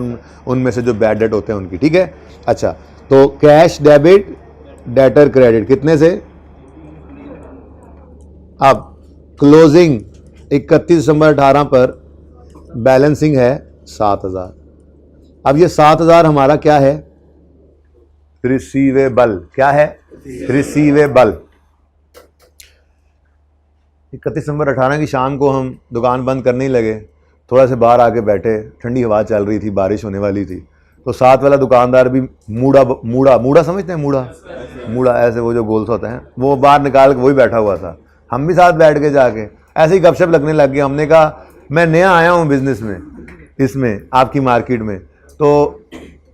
उनमें से जो बैड डेट होते हैं उनकी, ठीक है। अच्छा, तो कैश डेबिट डेटर क्रेडिट कितने से, अब क्लोजिंग 31 दिसंबर 18 पर बैलेंसिंग है 7,000। अब ये 7,000 हमारा क्या है, रिसीवेबल, क्या है, रिसीवेबल। 31 दिसंबर 18 की शाम को हम दुकान बंद करने ही लगे, थोड़ा से बाहर आके बैठे, ठंडी हवा चल रही थी, बारिश होने वाली थी, तो साथ वाला दुकानदार भी मूड़ा मूड़ा मूड़ा समझते हैं, मूड़ा मूड़ा ऐसे वो जो गोल सा होता है, वो बाहर निकाल के वही बैठा हुआ था। हम भी साथ बैठ के जाके ऐसे ही गपशप लगने लग गए। हमने कहा मैं नया आया हूँ बिजनेस में, इसमें आपकी मार्केट में, तो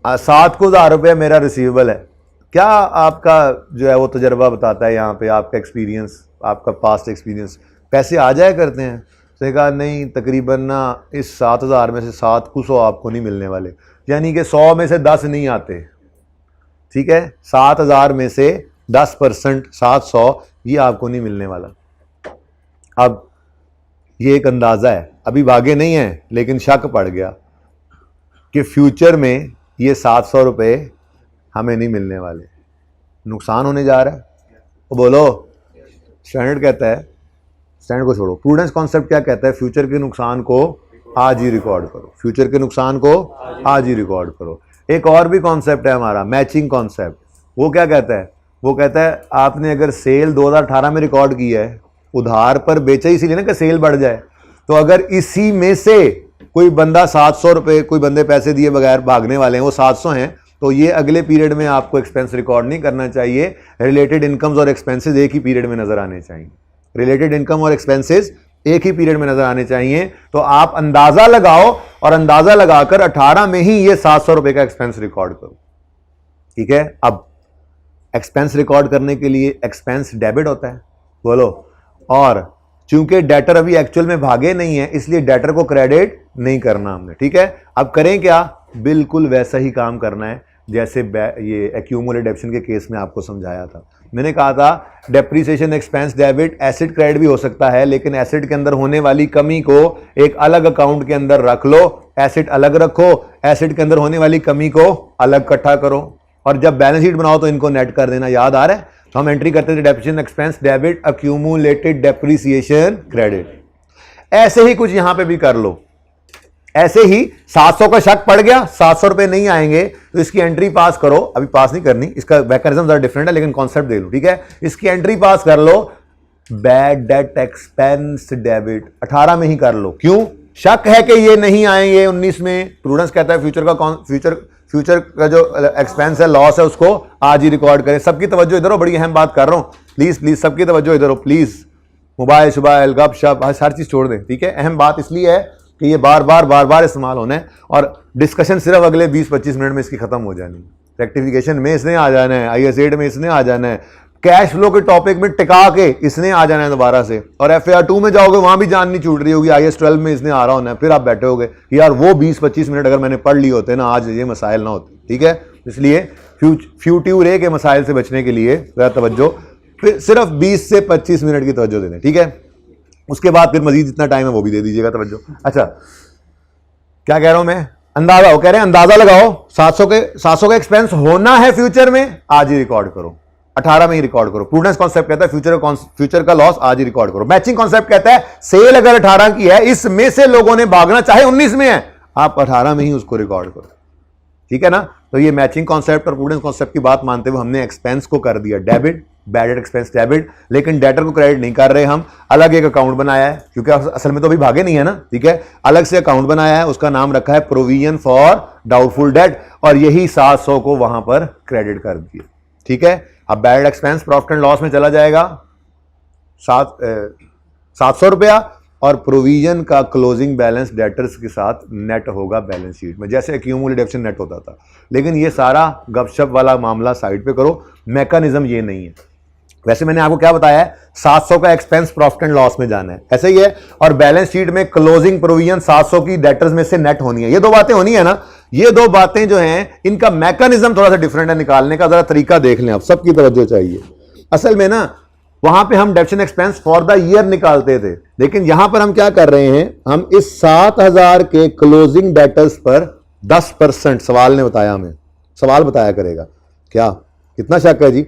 7,000 रुपये मेरा रिसीवेबल है, क्या आपका जो है वो तजर्बा बताता है यहाँ पे, आपका एक्सपीरियंस, आपका पास्ट एक्सपीरियंस, पैसे आ जाया करते हैं? तो कहा नहीं, तकरीबन ना इस 7,000 में से 700 आपको नहीं मिलने वाले, यानी कि 100 में से 10 नहीं आते, ठीक है। 7,000 में से 10% 700 ये आपको नहीं मिलने वाला। अब ये एक अंदाज़ा है, अभी भागे नहीं है, लेकिन शक पड़ गया कि फ्यूचर में ये 700 रुपये हमें नहीं मिलने वाले, नुकसान होने जा रहा है। तो बोलो, स्टैंडर्ड कहता है, स्टैंडर्ड को छोड़ो, प्रूडेंस कॉन्सेप्ट क्या कहता है, फ्यूचर के नुकसान को आज ही रिकॉर्ड करो, फ्यूचर के नुकसान को आज ही रिकॉर्ड करो। एक और भी कॉन्सेप्ट है हमारा मैचिंग कॉन्सेप्ट। वो क्या कहता है? वो कहता है आपने अगर सेल 2018 में रिकॉर्ड की है, उधार पर बेचा इसीलिए ना कि सेल बढ़ जाए, तो अगर इसी में से कोई बंदा 700 रुपये, कोई बंदे पैसे दिए बगैर भागने वाले हैं, वो 700 हैं, तो ये अगले पीरियड में आपको एक्सपेंस रिकॉर्ड नहीं करना चाहिए। रिलेटेड इनकम्स और एक्सपेंसेस एक ही पीरियड में नजर आने चाहिए। रिलेटेड इनकम और एक्सपेंसेस एक ही पीरियड में नजर आने चाहिए। तो आप अंदाजा लगाओ और अंदाजा लगाकर 18 में ही ये 700 रुपए का एक्सपेंस रिकॉर्ड करो। ठीक है, अब एक्सपेंस रिकॉर्ड करने के लिए एक्सपेंस डेबिट होता है, बोलो, और चूंकि डेटर अभी एक्चुअल में भागे नहीं है इसलिए डेटर को क्रेडिट नहीं करना हमने। ठीक है, अब करें क्या? बिल्कुल वैसा ही काम करना है जैसे ये एक्यूमुलेटेड डेप्शन के केस में आपको समझाया था। मैंने कहा था depreciation expense debit asset credit भी हो सकता है, लेकिन एसेट के अंदर होने वाली कमी को एक अलग अकाउंट के अंदर रख लो, एसेट अलग रखो, एसेट के अंदर होने वाली कमी को अलग इकट्ठा करो, और जब बैलेंस शीट बनाओ तो इनको नेट कर देना। याद आ रहा है? तो हम एंट्री करते थे depreciation expense debit accumulated depreciation credit. ऐसे ही कुछ यहां पे भी कर लो। ऐसे ही 700 का शक पड़ गया, 700 रुपए नहीं आएंगे, तो इसकी एंट्री पास करो। अभी पास नहीं करनी, इसका मैकेनिज्म जरा डिफरेंट है, लेकिन कॉन्सेप्ट दे लो। ठीक है, इसकी एंट्री पास कर लो, बैड डेट एक्सपेंस डेबिट 18 में ही कर लो। क्यों? शक है कि ये नहीं आएंगे 19 में। प्रूडेंस कहता है फ्यूचर का जो एक्सपेंस है, लॉस है, उसको आज ही रिकॉर्ड करें। सबकी तवज्जो इधर हो, बड़ी अहम बात कर रहा हूं, प्लीज सबकी तवज्जो इधर हो प्लीज। मोबाइल शुबाइल गप शप हर चीज छोड़ दें। ठीक है, अहम बात इसलिए है कि ये बार बार इस्तेमाल होना है, और डिस्कशन सिर्फ अगले 20-25 मिनट में इसकी खत्म हो जानी है। रेक्टिफिकेशन में इसने आ जाना है, IS8 में इसने आ जाना है, कैश फ्लो के टॉपिक में टिका के इसने आ जाना है दोबारा से, और FAR2 में जाओगे वहां भी जान नहीं छूट रही होगी, IS12 में इसने आ रहा होना है। फिर आप बैठे होगे यार वो 20-25 मिनट अगर मैंने पढ़ लिए होते ना, आज ये मसाइल ना होते। ठीक है, इसलिए फ्यूट्यूर के मसाइल से बचने के लिए जरा तवज्जो, फिर सिर्फ 20 से 25 मिनट की तवज्जो दे दें। ठीक है, उसके बाद फिर मजीद जितना टाइम है वो भी दे दीजिएगा तवज्जो। अच्छा, क्या कह रहा हूं मैं? अंदाजा, वो कह रहे हैं अंदाजा लगाओ, 700 का एक्सपेंस होना है फ्यूचर में, आज ही रिकॉर्ड करो, 18 में ही रिकॉर्ड करो। प्रूडेंस कॉन्सेप्ट कहता है फ्यूचर का लॉस आज ही रिकॉर्ड करो। मैचिंग कॉन्सेप्ट कहता है सेल अगर 18 की है, इसमें से लोगों ने भागना चाहे 19 में है, आप 18 में ही उसको रिकॉर्ड करो। ठीक है ना? तो ये मैचिंग कॉन्सेप्ट और प्रूडेंस कॉन्सेप्ट की बात मानते हुए हमने एक्सपेंस को कर दिया debit, bad debt expense debit, लेकिन डेटर को क्रेडिट नहीं कर रहे हम। अलग एक अकाउंट बनाया है, क्योंकि असल में तो अभी भागे नहीं है ना। ठीक है, अलग से अकाउंट बनाया है, उसका नाम रखा है प्रोविजन फॉर डाउटफुल डेट, और यही 700 को वहां पर क्रेडिट कर दिया। ठीक है, अब bad expense profit and loss में चला जाएगा 700 रुपया, और प्रोविजन का क्लोजिंग बैलेंस डेटर्स के साथ नेट होगा बैलेंस शीट में, जैसे एक्यूमुलेटेड डेप्शन नेट होता था। लेकिन ये सारा गपशप वाला मामला साइड पे करो, मैकेनिज्म ये नहीं है। वैसे मैंने आपको क्या बताया है, 700 का एक्सपेंस प्रॉफिट एंड लॉस में जाना है, ऐसे ही है, और बैलेंस शीट में क्लोजिंग प्रोविजन 700 की डेटर्स में से नेट होनी है। ये दो बातें होनी है ना, ये दो बातें जो हैं इनका मैकेनिज्म थोड़ा सा डिफरेंट है, निकालने का जरा तरीका देख लें आप, सबकी तवज्जो चाहिए। असल में ना वहां पे हम डेप्शन एक्सपेंस फॉर द ईयर निकालते थे, लेकिन यहां पर हम क्या कर रहे हैं, हम इस 7000 के क्लोजिंग डेटर्स पर 10%, सवाल ने बताया, हमें सवाल बताया करेगा क्या, कितना शक है जी?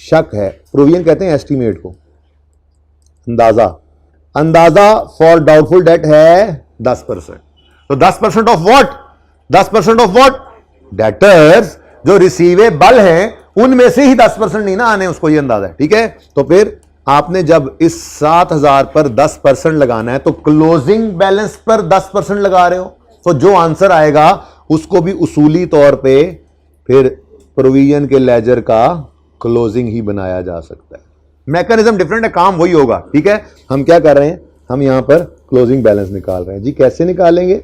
शक है। प्रोविजन कहते हैं एस्टीमेट को, अंदाजा फॉर डाउटफुल डेट है 10%। तो 10% of what? 10% of what? Debtors जो रिसीवेबल हैं उनमें से ही 10% नहीं ना आने, उसको ये अंदाजा है। ठीक है, तो फिर आपने जब इस 7000 पर 10% लगाना है तो क्लोजिंग बैलेंस पर 10% लगा रहे हो, तो जो आंसर आएगा उसको भी उसूली तौर पे फिर प्रोविजन के लेजर का क्लोजिंग ही बनाया जा सकता है। मैकेनिज्म डिफरेंट है, काम वही होगा। ठीक है, हम क्या कर रहे हैं, हम यहां पर क्लोजिंग बैलेंस निकाल रहे हैं जी। कैसे निकालेंगे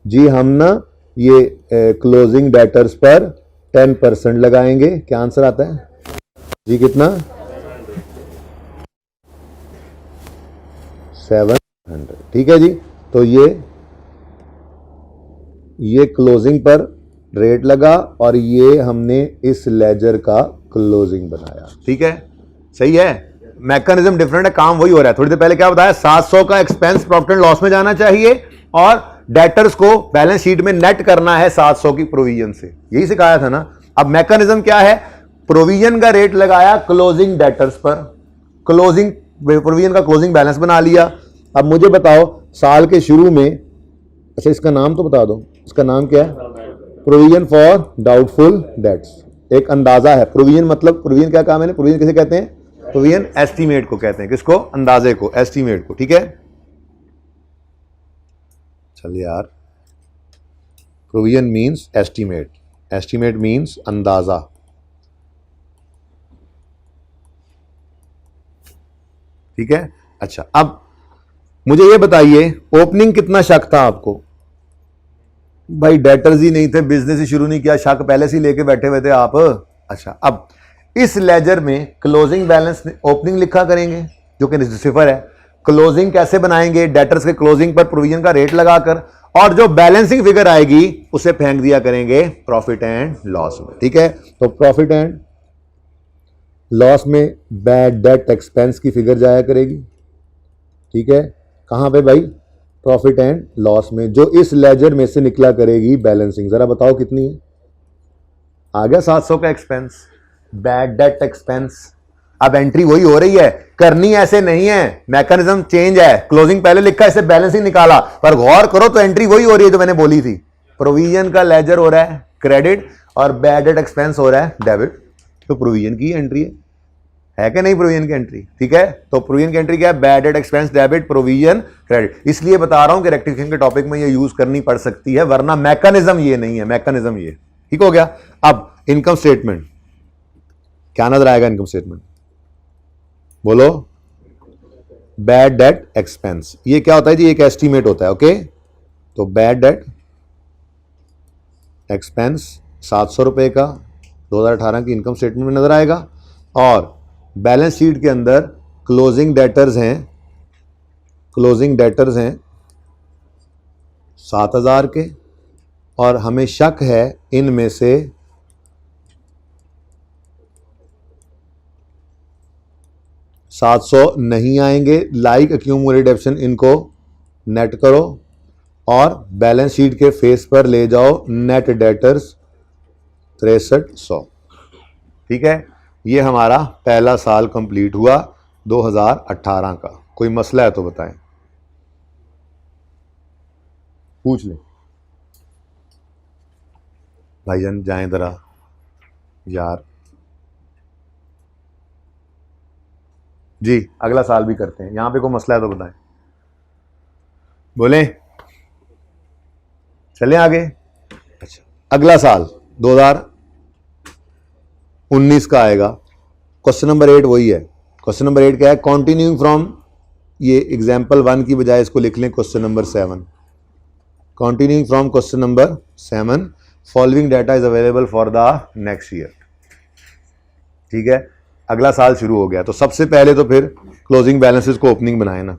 जी? हम ना ये क्लोजिंग डेटर्स पर 10% लगाएंगे। क्या आंसर आता है जी? कितना? 700। ठीक है जी, तो ये क्लोजिंग पर रेट लगा और ये हमने इस लेजर का क्लोजिंग बनाया। ठीक है, सही है, मैकेनिज्म डिफरेंट है, काम वही हो रहा है। थोड़ी देर पहले क्या बताया, 700 का एक्सपेंस प्रॉफिट एंड लॉस में जाना चाहिए और डेटर्स को बैलेंस शीट में नेट करना है 700 की प्रोविजन से, यही सिखाया था ना। अब मैकेनिज्म क्या है, प्रोविजन का रेट लगाया क्लोजिंग डेटर्स पर, क्लोजिंग प्रोविजन का क्लोजिंग बैलेंस बना लिया। अब मुझे बताओ साल के शुरू में, अच्छा इसका नाम तो बता दो, इसका नाम क्या है? Provision for doubtful debts. एक अंदाजा है। प्रोविजन मतलब, प्रोविजन क्या काम है? प्रोविजन किसे कहते हैं? प्रोविजन एस्टीमेट को कहते हैं। किसको? अंदाजे को, एस्टीमेट को। ठीक है, चल यार, provision means estimate, estimate means अंदाजा। ठीक है, अच्छा अब मुझे ये बताइए, ओपनिंग कितना शक था आपको? भाई डेटर्स ही नहीं थे, बिजनेस ही शुरू नहीं किया, शक पहले से ही लेके बैठे हुए थे आप। अच्छा, अब इस लेजर में क्लोजिंग बैलेंस ओपनिंग लिखा करेंगे जो कि सिफर है। क्लोजिंग कैसे बनाएंगे? डेटर्स के क्लोजिंग पर प्रोविजन का रेट लगाकर, और जो बैलेंसिंग फिगर आएगी उसे फेंक दिया करेंगे प्रॉफिट एंड लॉस में। ठीक है, तो प्रॉफिट एंड लॉस में बैड डेट एक्सपेंस की फिगर जाया करेगी। ठीक है, कहां पे भाई? प्रॉफिट एंड लॉस में, जो इस लेजर में से निकला करेगी बैलेंसिंग। जरा बताओ कितनी है? आ गया 700 का एक्सपेंस, बैड डेट एक्सपेंस। अब एंट्री वही हो रही है, करनी ऐसे नहीं है, मैकेनिज्म चेंज है। क्लोजिंग पहले लिखा, इसे बैलेंसिंग निकाला, पर गौर करो तो एंट्री वही हो रही है जो मैंने बोली थी। प्रोविजन का लेजर हो रहा है क्रेडिट और बैड डेट एक्सपेंस हो रहा है डेबिट। तो प्रोविजन की एंट्री है कि नहीं? प्रोविजन की एंट्री। ठीक है, तो प्रोविजन की एंट्री क्या है? Bad debt expense debit provision credit. इसलिए बता रहा हूं कि रेक्टिफिकेशन के टॉपिक में ये यूज करनी पड़ सकती है, वरना मैकेनिज्म ये नहीं है, मैकेनिज्म ये। ठीक हो गया। अब इनकम स्टेटमेंट क्या नजर आएगा? इनकम स्टेटमेंट बोलो। बैड डेट एक्सपेंस, ये क्या होता है जी? एक एस्टीमेट होता है। ओके, तो बैड डेट एक्सपेंस 700 रुपए का 2018 की इनकम स्टेटमेंट में नजर आएगा, और बैलेंस शीट के अंदर क्लोजिंग डेटर्स हैं, क्लोजिंग डेटर्स हैं 7000 के, और हमें शक है इनमें से 700 नहीं आएंगे। लाइक एक्यूमुलेटेड डेप्शन, इनको नेट करो और बैलेंस शीट के फेस पर ले जाओ नेट डेटर्स 6300। ठीक है, ये हमारा पहला साल कंप्लीट हुआ 2018 का। कोई मसला है तो बताएं, पूछ लें। भाईजान जाएं जरा यार जी, अगला साल भी करते हैं। यहां पे कोई मसला है तो बताएं, बोलें, चलें आगे। अच्छा, अगला साल 2019 का आएगा। क्वेश्चन नंबर 8 वही है। क्वेश्चन नंबर 8 क्या है? कंटिन्यूइंग फ्रॉम, ये एग्जाम्पल 1 की बजाय इसको लिख लें question number 7। Continuing from question number 7, following data is available for the next year. ठीक है, अगला साल शुरू हो गया, तो सबसे पहले तो फिर क्लोजिंग बैलेंसेस को ओपनिंग बनाए ना।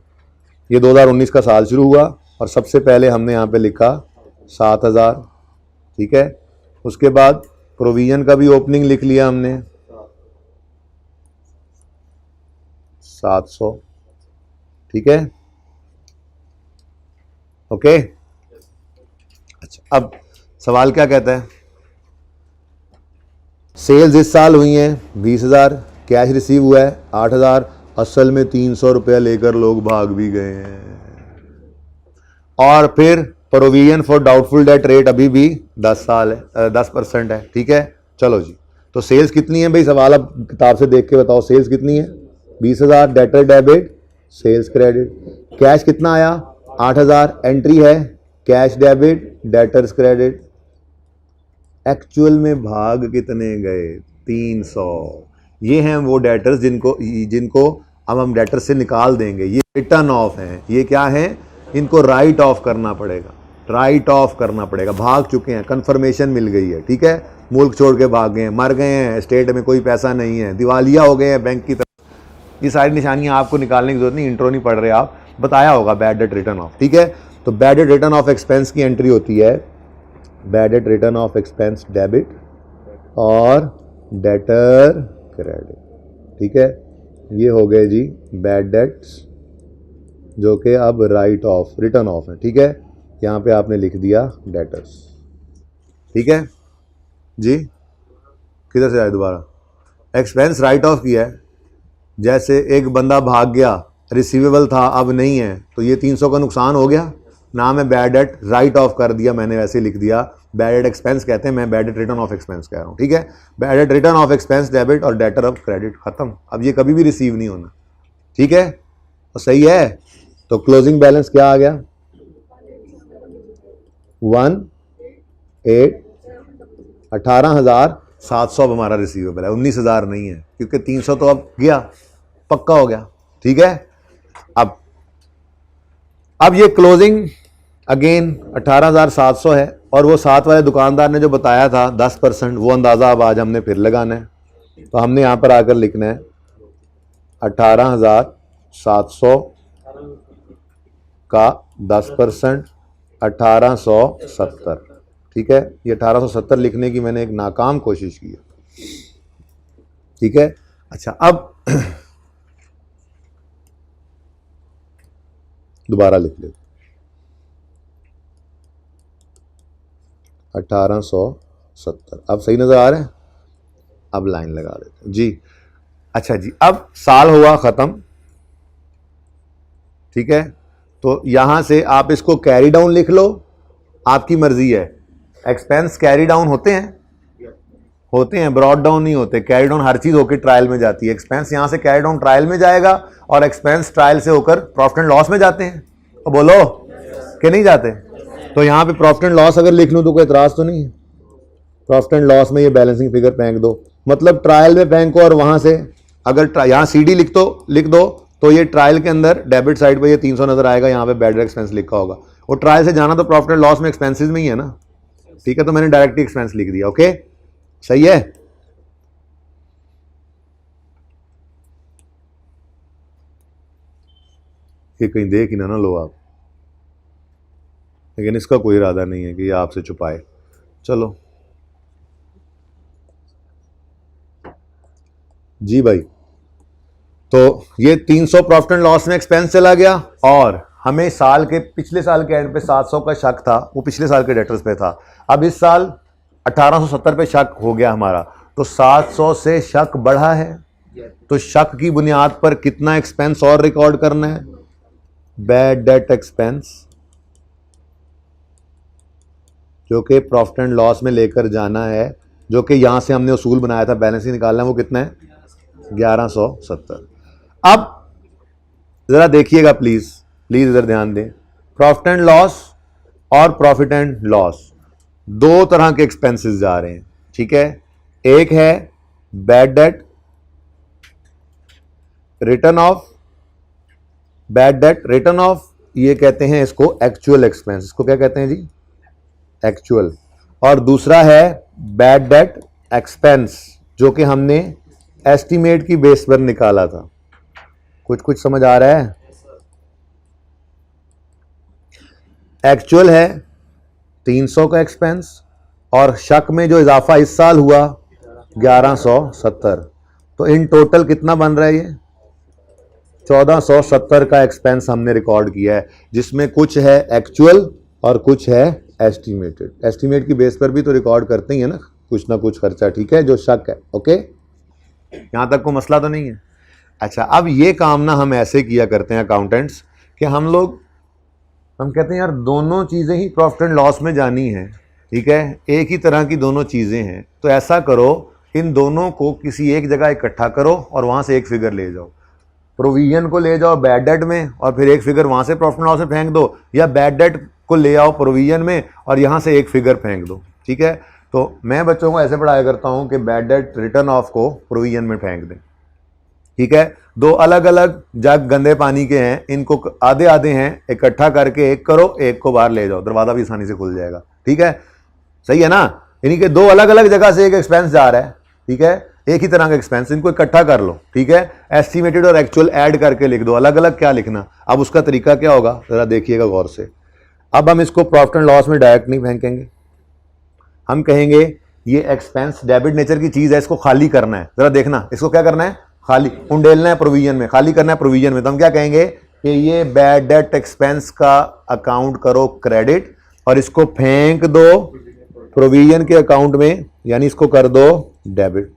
ये 2019 का साल शुरू हुआ और सबसे पहले हमने यहाँ पे लिखा 7000। ठीक है, उसके बाद प्रोविजन का भी ओपनिंग लिख लिया हमने 700। ठीक है, ओके। अच्छा, अब सवाल क्या कहता है? सेल्स इस साल हुई हैं 20,000, कैश रिसीव हुआ है 8,000, असल में 300 रुपया लेकर लोग भाग भी गए हैं, और फिर provision for doubtful date rate अभी भी 10% है। ठीक है, चलो जी, तो सेल्स कितनी है भाई? सवाल अब किताब से देख के बताओ, सेल्स कितनी है? 20,000, debtor debit sales credit. Cash कितना आया? 8,000, एंट्री है cash debit debtors credit. Actual में भाग कितने गए? 300। ये हैं वो डेटर्स जिनको अब हम डेटर से निकाल देंगे। ये रिटर्न ऑफ हैं। ये क्या है? इनको राइट ऑफ करना पड़ेगा, राइट ऑफ करना पड़ेगा। भाग चुके हैं, कंफर्मेशन मिल गई है। ठीक है, मुल्क छोड़ के भाग गए हैं, मर गए हैं, स्टेट में कोई पैसा नहीं है, दिवालिया हो गए हैं बैंक की तरफ। ये सारी निशानियां आपको निकालने की जरूरत नहीं, इंट्रो नहीं पढ़ रहे आप, बताया होगा बैड डेट रिटर्न ऑफ। ठीक है, तो bad debt written off expense की एंट्री होती है bad debt written off expense debit और डेटर क्रेडिट। ठीक है, ये हो गए जी बैड डेट्स जो कि अब राइट ऑफ रिटर्न ऑफ है। ठीक है, यहाँ पे आपने लिख दिया डेटर्स। ठीक है जी, किधर से आए दोबारा? एक्सपेंस राइट ऑफ किया है। जैसे एक बंदा भाग गया, रिसीवेबल था अब नहीं है, तो ये 300 का नुकसान हो गया। नाम है बैड डेट, राइट ऑफ कर दिया मैंने, वैसे लिख दिया। बैड डेट एक्सपेंस कहते हैं, मैं bad debt written off expense कह रहा हूँ, ठीक है। Bad debt written off expense debit और डेटर ऑफ क्रेडिट, खत्म। अब ये कभी भी रिसीव नहीं होना, ठीक है। तो सही है। तो क्लोजिंग बैलेंस क्या आ गया? 18,700 अब हमारा रिसीवेबल है, 19,000 नहीं है, क्योंकि 300 तो अब गया, पक्का हो गया, ठीक है। अब ये क्लोजिंग अगेन 18,700 है, और वो साथ वाले दुकानदार ने जो बताया था 10%, वो अंदाज़ा अब आज हमने फिर लगाना है। तो हमने यहाँ पर आकर लिखना है 18,700 का 10%, 1870, ठीक है। ये 1870 लिखने की मैंने एक नाकाम कोशिश की है, ठीक है। अच्छा, अब दोबारा लिख ले 1870। अब सही नजर आ रहे हैं? अब लाइन लगा देते जी। अच्छा जी, अब साल हुआ खत्म, ठीक है। तो यहां से आप इसको कैरी डाउन लिख लो, आपकी मर्जी है। एक्सपेंस कैरी डाउन होते हैं, ब्रॉड डाउन नहीं होते। कैरी डाउन हर चीज होकर ट्रायल में जाती है। एक्सपेंस यहां से कैरी डाउन ट्रायल में जाएगा, और एक्सपेंस ट्रायल से होकर प्रॉफिट एंड लॉस में जाते हैं। तो बोलो कि नहीं जाते? तो यहां पे प्रॉफिट एंड लॉस अगर लिख लूं तो कोई एतराज तो नहीं है? प्रॉफिट एंड लॉस में ये बैलेंसिंग फिगर फेंक दो, मतलब ट्रायल में फेंको, और वहां से अगर यहां सीडी लिख दो तो ये ट्रायल के अंदर डेबिट साइड पे ये 300 नजर आएगा, यहाँ पे बैड एक्सपेंस लिखा होगा। वो ट्रायल से जाना तो प्रॉफिट एंड लॉस में एक्सपेंसेस में ही है ना, ठीक है। तो मैंने डायरेक्ट एक्सपेंस लिख दिया, ओके, सही है। ये कहीं देख ही ना लो आप, लेकिन इसका कोई इरादा नहीं है कि ये आपसे छुपाए। चलो जी भाई, तो ये 300 प्रॉफिट एंड लॉस में एक्सपेंस चला गया, और हमें पिछले साल के एंड पे 700 का शक था, वो पिछले साल के डेटर्स पे था। अब इस साल 1870 पे शक हो गया हमारा, तो 700 से शक बढ़ा है, तो शक की बुनियाद पर कितना एक्सपेंस और रिकॉर्ड करना है? बैड डेट एक्सपेंस, जो कि प्रॉफिट एंड लॉस में लेकर जाना है, जो कि यहां से हमने उसूल बनाया था बैलेंस निकालना है, वो कितना है? 1170। अब जरा देखिएगा प्लीज इधर ध्यान दें। प्रॉफिट एंड लॉस और प्रॉफिट एंड लॉस दो तरह के एक्सपेंसेस जा रहे हैं, ठीक है। एक है bad debt, written off, bad debt written of, ये कहते हैं इसको एक्चुअल एक्सपेंस। इसको क्या कहते हैं जी? एक्चुअल। और दूसरा है बैड डेट एक्सपेंस, जो कि हमने एस्टीमेट की बेस पर निकाला था। कुछ समझ आ रहा है? एक्चुअल है 300 का एक्सपेंस, और शक में जो इजाफा इस साल हुआ 1170, तो इन टोटल कितना बन रहा है? ये 1470 का एक्सपेंस हमने रिकॉर्ड किया है, जिसमें कुछ है एक्चुअल और कुछ है एस्टीमेटेड। एस्टीमेट की बेस पर भी तो रिकॉर्ड करते ही है ना कुछ खर्चा, ठीक है, जो शक है, ओके। यहां तक को मसला तो नहीं है? अच्छा, अब ये काम ना हम ऐसे किया करते हैं अकाउंटेंट्स कि हम कहते हैं यार दोनों चीज़ें ही प्रॉफिट एंड लॉस में जानी है, ठीक है, एक ही तरह की दोनों चीज़ें हैं। तो ऐसा करो, इन दोनों को किसी एक जगह इकट्ठा करो और वहाँ से एक फिगर ले जाओ। प्रोविजन को ले जाओ बैड डेट में, और फिर एक फिगर वहाँ से प्रॉफिट एंड लॉस में फेंक दो, या बैड डेट को ले आओ प्रोविजन में और यहाँ से एक फिगर फेंक दो, ठीक है। तो मैं बच्चों को ऐसे पढ़ाया करता हूँ कि बैड डेट रिटर्न ऑफ को प्रोविजन में फेंक दें, ठीक है। दो अलग अलग जग गंदे पानी के हैं, इनको आधे आधे हैं, इकट्ठा करके एक करो, एक को बाहर ले जाओ, दरवाजा भी आसानी से खुल जाएगा, ठीक है, सही है ना। यानी कि दो अलग अलग जगह से एक एक्सपेंस जा रहा है, ठीक है, एक ही तरह का एक्सपेंस, इनको इकट्ठा कर लो, ठीक है। एस्टिमेटेड और एक्चुअल ऐड करके लिख दो, अलग अलग क्या लिखना। अब उसका तरीका क्या होगा जरा देखिएगा गौर से। अब हम इसको प्रॉफिट एंड लॉस में डायरेक्ट नहीं फेंकेंगे, हम कहेंगे ये एक्सपेंस डेबिट नेचर की चीज है, इसको खाली करना है। जरा देखना, इसको क्या करना है? खाली उंडेलना है प्रोविजन में, खाली करना है प्रोविजन में। तो हम क्या कहेंगे कि ये बैड डेट एक्सपेंस का अकाउंट करो क्रेडिट, और इसको फेंक दो प्रोविजन के अकाउंट में, यानी इसको कर दो डेबिट,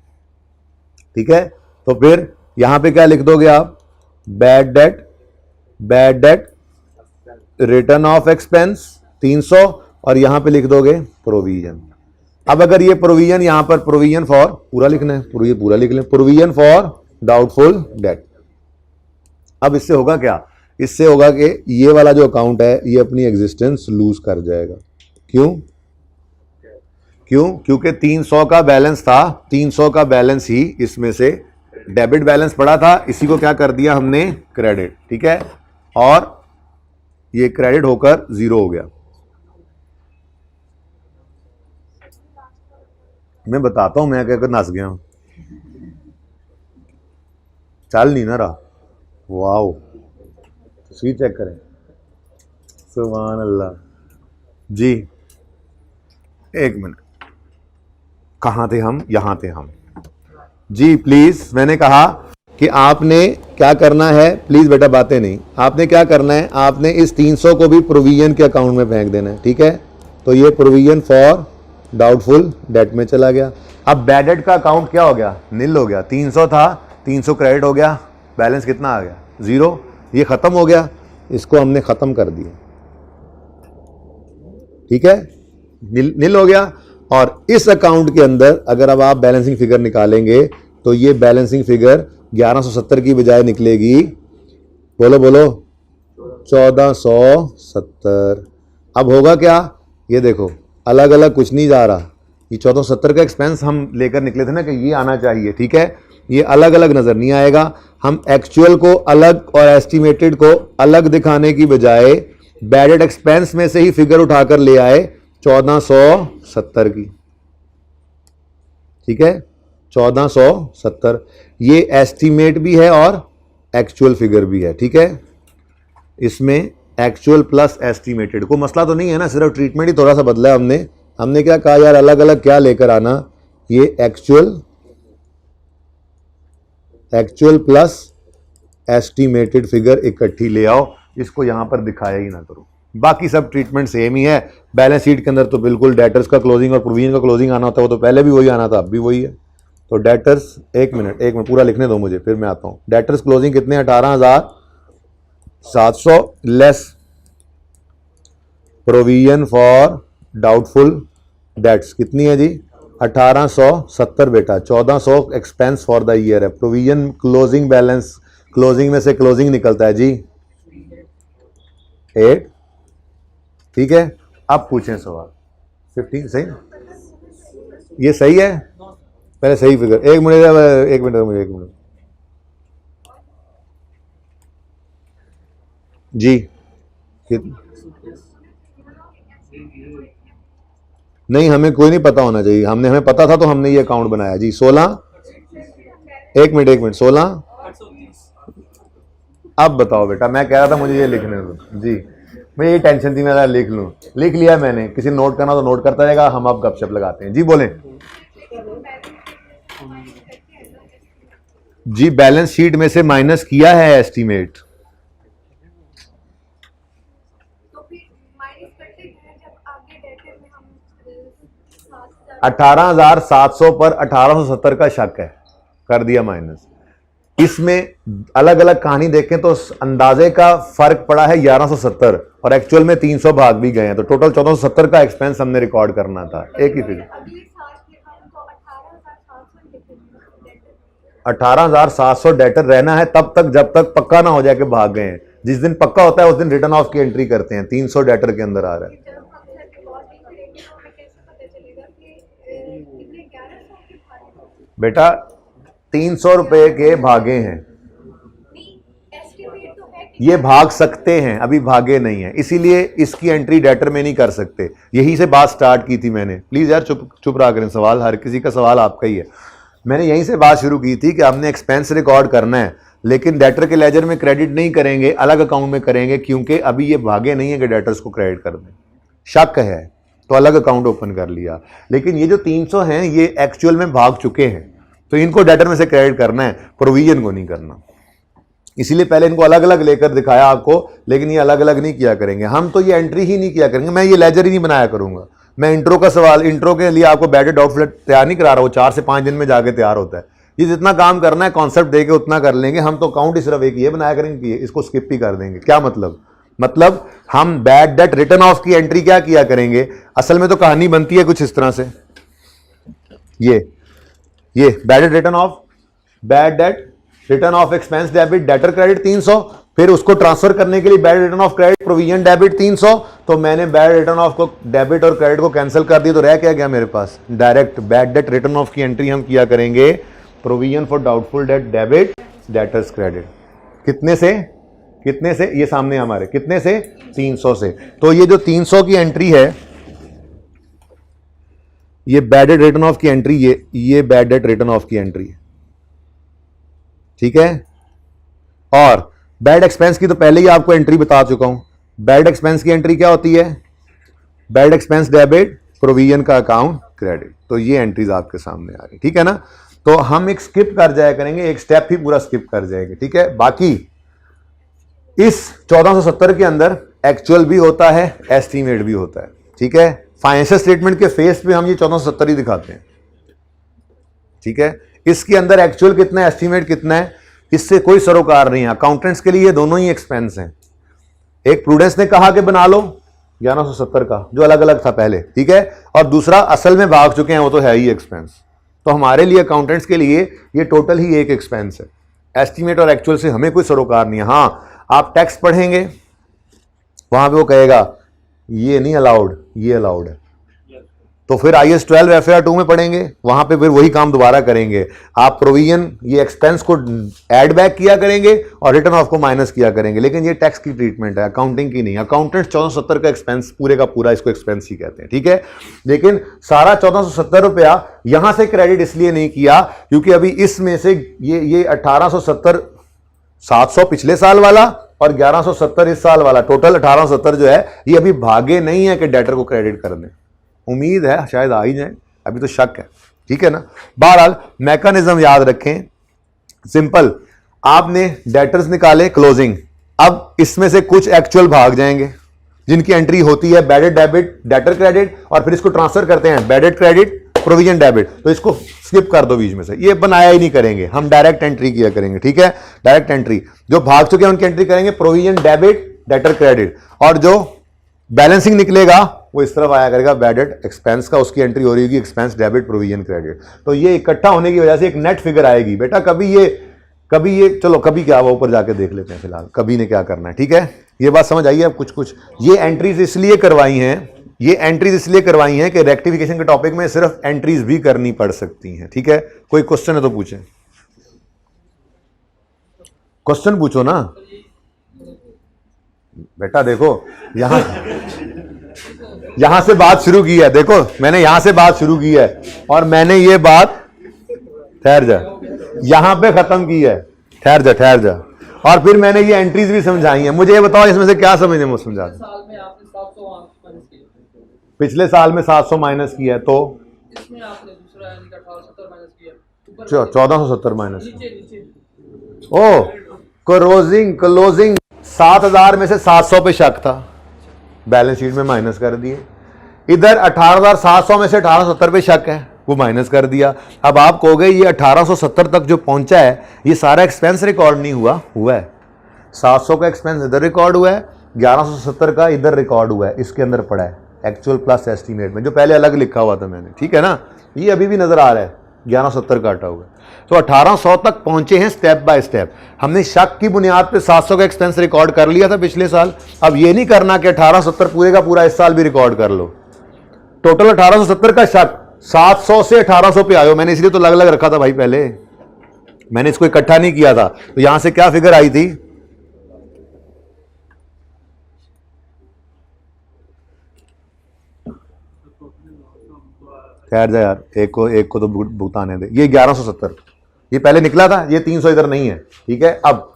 ठीक है। तो फिर यहां पे क्या लिख दोगे आप? Bad debt bad debt, written off expense 300, और यहां पे लिख दोगे प्रोविजन। अब अगर ये प्रोविजन यहां पर प्रोविजन फॉर पूरा लिखना है, पूरा लिख लें, प्रोविजन फॉर डाउटफुल डेट। अब इससे होगा क्या, इससे होगा कि ये वाला जो अकाउंट है ये अपनी एग्जिस्टेंस लूज कर जाएगा। क्यों? क्योंकि 300 का बैलेंस था, 300 का बैलेंस ही इसमें से डेबिट बैलेंस पड़ा था, इसी को क्या कर दिया हमने, क्रेडिट। ठीक है, और ये क्रेडिट होकर 0 हो गया। मैं बताता हूं मैं क्या कर नस गया हूं, चल नहीं ना रहा। वाओ, तस्वीर चेक करें, सुभान अल्लाह जी। एक मिनट, कहां थे हम, यहां थे हम जी। प्लीज, मैंने कहा कि आपने क्या करना है, प्लीज बेटा बातें नहीं, आपने क्या करना है, आपने इस 300 को भी प्रोविजन के अकाउंट में फेंक देना है। ठीक है, तो ये प्रोविजन फॉर डाउटफुल डेट में चला गया। अब बैड डेट का अकाउंट क्या हो गया, नील हो गया। 300 था, 300 क्रेडिट हो गया, बैलेंस कितना आ गया, 0। ये खत्म हो गया, इसको हमने खत्म कर दिया। ठीक है, नील हो गया। और इस अकाउंट के अंदर अगर अब आप बैलेंसिंग फिगर निकालेंगे तो ये बैलेंसिंग फिगर 1170 की बजाय निकलेगी, बोलो बोलो, 1470। अब होगा क्या, ये देखो अलग अलग कुछ नहीं जा रहा, ये 1470 का एक्सपेंस हम लेकर निकले थे ना कि ये आना चाहिए। ठीक है, ये अलग अलग नजर नहीं आएगा। हम एक्चुअल को अलग और एस्टिमेटेड को अलग दिखाने की बजाय बैडेड एक्सपेंस में से ही फिगर उठाकर ले आए 1470 की। ठीक है, 1470 ये एस्टिमेट भी है और एक्चुअल फिगर भी है। ठीक है, इसमें एक्चुअल प्लस एस्टिमेटेड, को मसला तो नहीं है ना, सिर्फ ट्रीटमेंट ही थोड़ा सा बदला है हमने क्या कहा यार, अलग अलग क्या लेकर आना, ये एक्चुअल प्लस एस्टिमेटेड फिगर इकट्ठी ले आओ, इसको यहां पर दिखाया ही ना करो। बाकी सब ट्रीटमेंट सेम ही है। बैलेंस शीट के अंदर तो बिल्कुल डेटर्स का क्लोजिंग और प्रोविजन का क्लोजिंग आना होता है, वो तो पहले भी वही आना था, अब भी वही है। तो डेटर्स, एक मिनट पूरा लिखने दो मुझे, फिर मैं आता हूं। डेटर्स क्लोजिंग कितने, 18,700 less provision for doubtful debts कितनी है जी, 1870 बेटा। 1400 एक्सपेंस फॉर द ईयर है। प्रोविजन क्लोजिंग बैलेंस, क्लोजिंग में से क्लोजिंग निकलता है जी 8। ठीक है, अब पूछें सवाल। 15 सही, ये सही है, पहले सही फिगर, एक मिनट जी। नहीं, हमें कोई नहीं पता होना चाहिए, हमें पता था तो हमने ये अकाउंट बनाया जी। 16, एक मिनट 16। अब बताओ बेटा, मैं कह रहा था मुझे ये लिखने दो जी, मैं ये टेंशन थी मेरा, लिख लूं, लिख लिया मैंने। किसी ने नोट करना तो नोट करता रहेगा, हम अब गपशप लगाते हैं जी। बोलें जी, बैलेंस शीट में से माइनस किया है एस्टीमेट, 18,700 पर 1870 का शक है, कर दिया माइनस। इसमें अलग अलग कहानी देखें तो अंदाजे का फर्क पड़ा है 1170 और एक्चुअल में 300 भाग भी गए हैं, तो टोटल 1470 का एक्सपेंस हमने रिकॉर्ड करना था। एक ही फिगर 18,700 डेटर रहना है तब तक जब तक पक्का ना हो जाए कि भाग गए हैं। जिस दिन पक्का होता है उस दिन रिटर्न ऑफ की एंट्री करते हैं। 300 डेटर के अंदर आ रहा है बेटा, 300 रुपए के भागे हैं, ये भाग सकते हैं, अभी भागे नहीं है, इसीलिए इसकी एंट्री डेटर में नहीं कर सकते। यही से बात स्टार्ट की थी मैंने। प्लीज यार चुप रहा करें, सवाल हर किसी का सवाल आपका ही है। मैंने यहीं से बात शुरू की थी कि हमने एक्सपेंस रिकॉर्ड करना है, लेकिन डेटर के लेजर में क्रेडिट नहीं करेंगे, अलग अकाउंट में करेंगे, क्योंकि अभी ये भागे नहीं है कि डेटर्स को क्रेडिट कर दें। शक है तो अलग अकाउंट ओपन कर लिया, लेकिन ये जो 300 हैं ये एक्चुअल में भाग चुके हैं, तो इनको डेटर में से क्रेडिट करना है, प्रोविजन को नहीं करना। इसीलिए पहले इनको अलग अलग लेकर दिखाया आपको, लेकिन ये अलग अलग नहीं किया करेंगे। हम तो ये एंट्री ही नहीं किया करेंगे, मैं ये लेजर ही नहीं बनाया करूंगा। मैं इंट्रो का सवाल, इंट्रो के लिए आपको बैड डाउटफुल तैयार नहीं करा रहा हूं, 4 से 5 दिन में जाके तैयार होता है। ये जितना काम करना है कॉन्सेप्ट देके उतना कर लेंगे हम, तो काउंट ही सिर्फ एक ये बनाया करेंगे कि इसको स्किप ही कर देंगे। क्या मतलब हम बैड डेट रिटर्न ऑफ की एंट्री क्या किया करेंगे, असल में तो कहानी बनती है कुछ इस तरह से, ये bad debt written off, bad debt written off expense debit debtor credit 300, फिर उसको ट्रांसफर करने के लिए bad written off credit provision debit 300, तो मैंने बैड रिटर्न ऑफ को डेबिट और क्रेडिट को कैंसिल कर दिया, तो रह क्या गया मेरे पास, direct bad debt written off की एंट्री हम किया करेंगे provision for doubtful debt debit debtors credit. कितने से ये सामने हमारे कितने से 300 से। तो ये जो 300 की एंट्री है ये बैड डेट रिटर्न ऑफ की एंट्री, ये बैड डेट रिटर्न ऑफ की एंट्री है, ठीक है। और बैड एक्सपेंस की तो पहले ही आपको एंट्री बता चुका हूं। बैड एक्सपेंस की एंट्री क्या होती है, बैड एक्सपेंस डेबिट प्रोविजन का अकाउंट क्रेडिट। तो ये एंट्रीज आपके सामने आ रही, ठीक है ना। तो हम एक स्किप कर जाया करेंगे, एक स्टेप ही पूरा स्किप कर जाएंगे, ठीक है। बाकी इस 1470 के अंदर एक्चुअल भी होता है, एस्टीमेट भी होता है, ठीक है। फाइनेंशियल स्टेटमेंट के फेस पे हम ये 1470 ही दिखाते हैं, ठीक है। इसके अंदर एक्चुअल कितना है, एस्टीमेट कितना है, इससे कोई सरोकार नहीं है। अकाउंटेंट्स के लिए ये दोनों ही एक्सपेंस हैं। एक प्रूडेंस ने कहा कि बना लो 1170 का, जो अलग अलग था पहले, ठीक है, और दूसरा असल में भाग चुके हैं, वो तो है ही एक्सपेंस। तो हमारे लिए अकाउंटेंट्स के लिए ये टोटल ही एक एक्सपेंस है। एस्टीमेट और एक्चुअल से हमें कोई सरोकार नहीं है। हाँ, आप टैक्स पढ़ेंगे वहां पे वो कहेगा ये नहीं अलाउड, ये अलाउड है, तो फिर IAS 12 FAR 2 में पढ़ेंगे, वहां पे फिर वही काम दोबारा करेंगे। आप प्रोविजन ये एक्सपेंस को ऐड बैक किया करेंगे और रिटर्न ऑफ को माइनस किया करेंगे, लेकिन ये टैक्स की ट्रीटमेंट है, अकाउंटिंग की नहीं। अकाउंटेंट्स 1470 का एक्सपेंस पूरे का पूरा इसको एक्सपेंस ही कहते हैं, ठीक है। लेकिन सारा 1470 रुपया यहां से क्रेडिट इसलिए नहीं किया क्योंकि अभी इसमें से ये 1870 700 पिछले साल वाला और 1170 इस साल वाला, टोटल 1870 जो है ये अभी भागे नहीं है कि डेटर को क्रेडिट कर दें। उम्मीद है शायद आ ही जाए, अभी तो शक है, ठीक है ना। बहरहाल मैकेनिज्म याद रखें, सिंपल, आपने डेटर्स निकाले क्लोजिंग, अब इसमें से कुछ एक्चुअल भाग जाएंगे जिनकी एंट्री होती है बैडेड डेबिट डेटर क्रेडिट, और फिर इसको ट्रांसफर करते हैं बैडेड क्रेडिट प्रोविजन डेबिट, तो इसको स्किप कर दो बीच में से, ये बनाया ही नहीं करेंगे, हम डायरेक्ट एंट्री किया करेंगे, ठीक है। डायरेक्ट एंट्री, जो भाग चुके हैं उनकी एंट्री करेंगे प्रोविजन डेबिट डेटर क्रेडिट, और जो बैलेंसिंग निकलेगा वो इस तरफ आया करेगा बैडेड एक्सपेंस का, उसकी एंट्री हो रही होगी एक्सपेंस डेबिट प्रोविजन क्रेडिट। तो ये इकट्ठा होने की वजह से एक नेट फिगर आएगी। बेटा कभी ये चलो कभी क्या वो ऊपर जाके देख लेते हैं, फिलहाल कभी ने क्या करना है, ठीक है। ये बात समझ आई है। अब कुछ ये एंट्रीज इसलिए करवाई हैं, कि रेक्टिफिकेशन के टॉपिक में सिर्फ एंट्रीज भी करनी पड़ सकती हैं, ठीक है। कोई क्वेश्चन है तो पूछें, क्वेश्चन पूछो ना बेटा। देखो यहां से बात शुरू की है, देखो मैंने यहां से बात शुरू की है और मैंने ये बात ठहर जा यहां पे खत्म की है, ठहर जा, और फिर मैंने ये एंट्रीज भी समझाई हैं। मुझे ये बताओ इसमें से क्या समझने में समझा, पिछले साल में 700 माइनस किया है, तो इसमें आपने दूसरा 1870 माइनस किया, 1470 माइनस, ओ क्लोजिंग 7000 में से 700 पे शक था, बैलेंस शीट में माइनस कर दिए। इधर 18700 में से 1870 पे शक है, वो माइनस कर दिया। अब आप कहोगे ये 1870 तक जो पहुंचा है ये सारा एक्सपेंस रिकॉर्ड नहीं हुआ है। 700 का एक्सपेंस इधर रिकॉर्ड हुआ है, 1170 का इधर रिकॉर्ड हुआ है, इसके अंदर पड़ा है एक्चुअल प्लस एस्टीमेट में, जो पहले अलग लिखा हुआ था मैंने, ठीक है ना। ये अभी भी नजर आ रहा है 1170 का हटा हुआ है। तो 1800 तक पहुंचे हैं स्टेप बाय स्टेप। हमने शक की बुनियाद पे 700 का एक्सपेंस रिकॉर्ड कर लिया था पिछले साल। अब ये नहीं करना कि 1870 पूरे का पूरा इस साल भी रिकॉर्ड कर लो। टोटल 1870 का शक 700 से 1800 पे आयो, मैंने इसलिए तो अलग अलग रखा था भाई, पहले मैंने इसको इकट्ठा नहीं किया था। तो यहां से क्या फिगर आई थी, खैर जा यार, एक को तो भुगताने दे। ये 1170 ये पहले निकला था, ये 300 इधर नहीं है, ठीक है। अब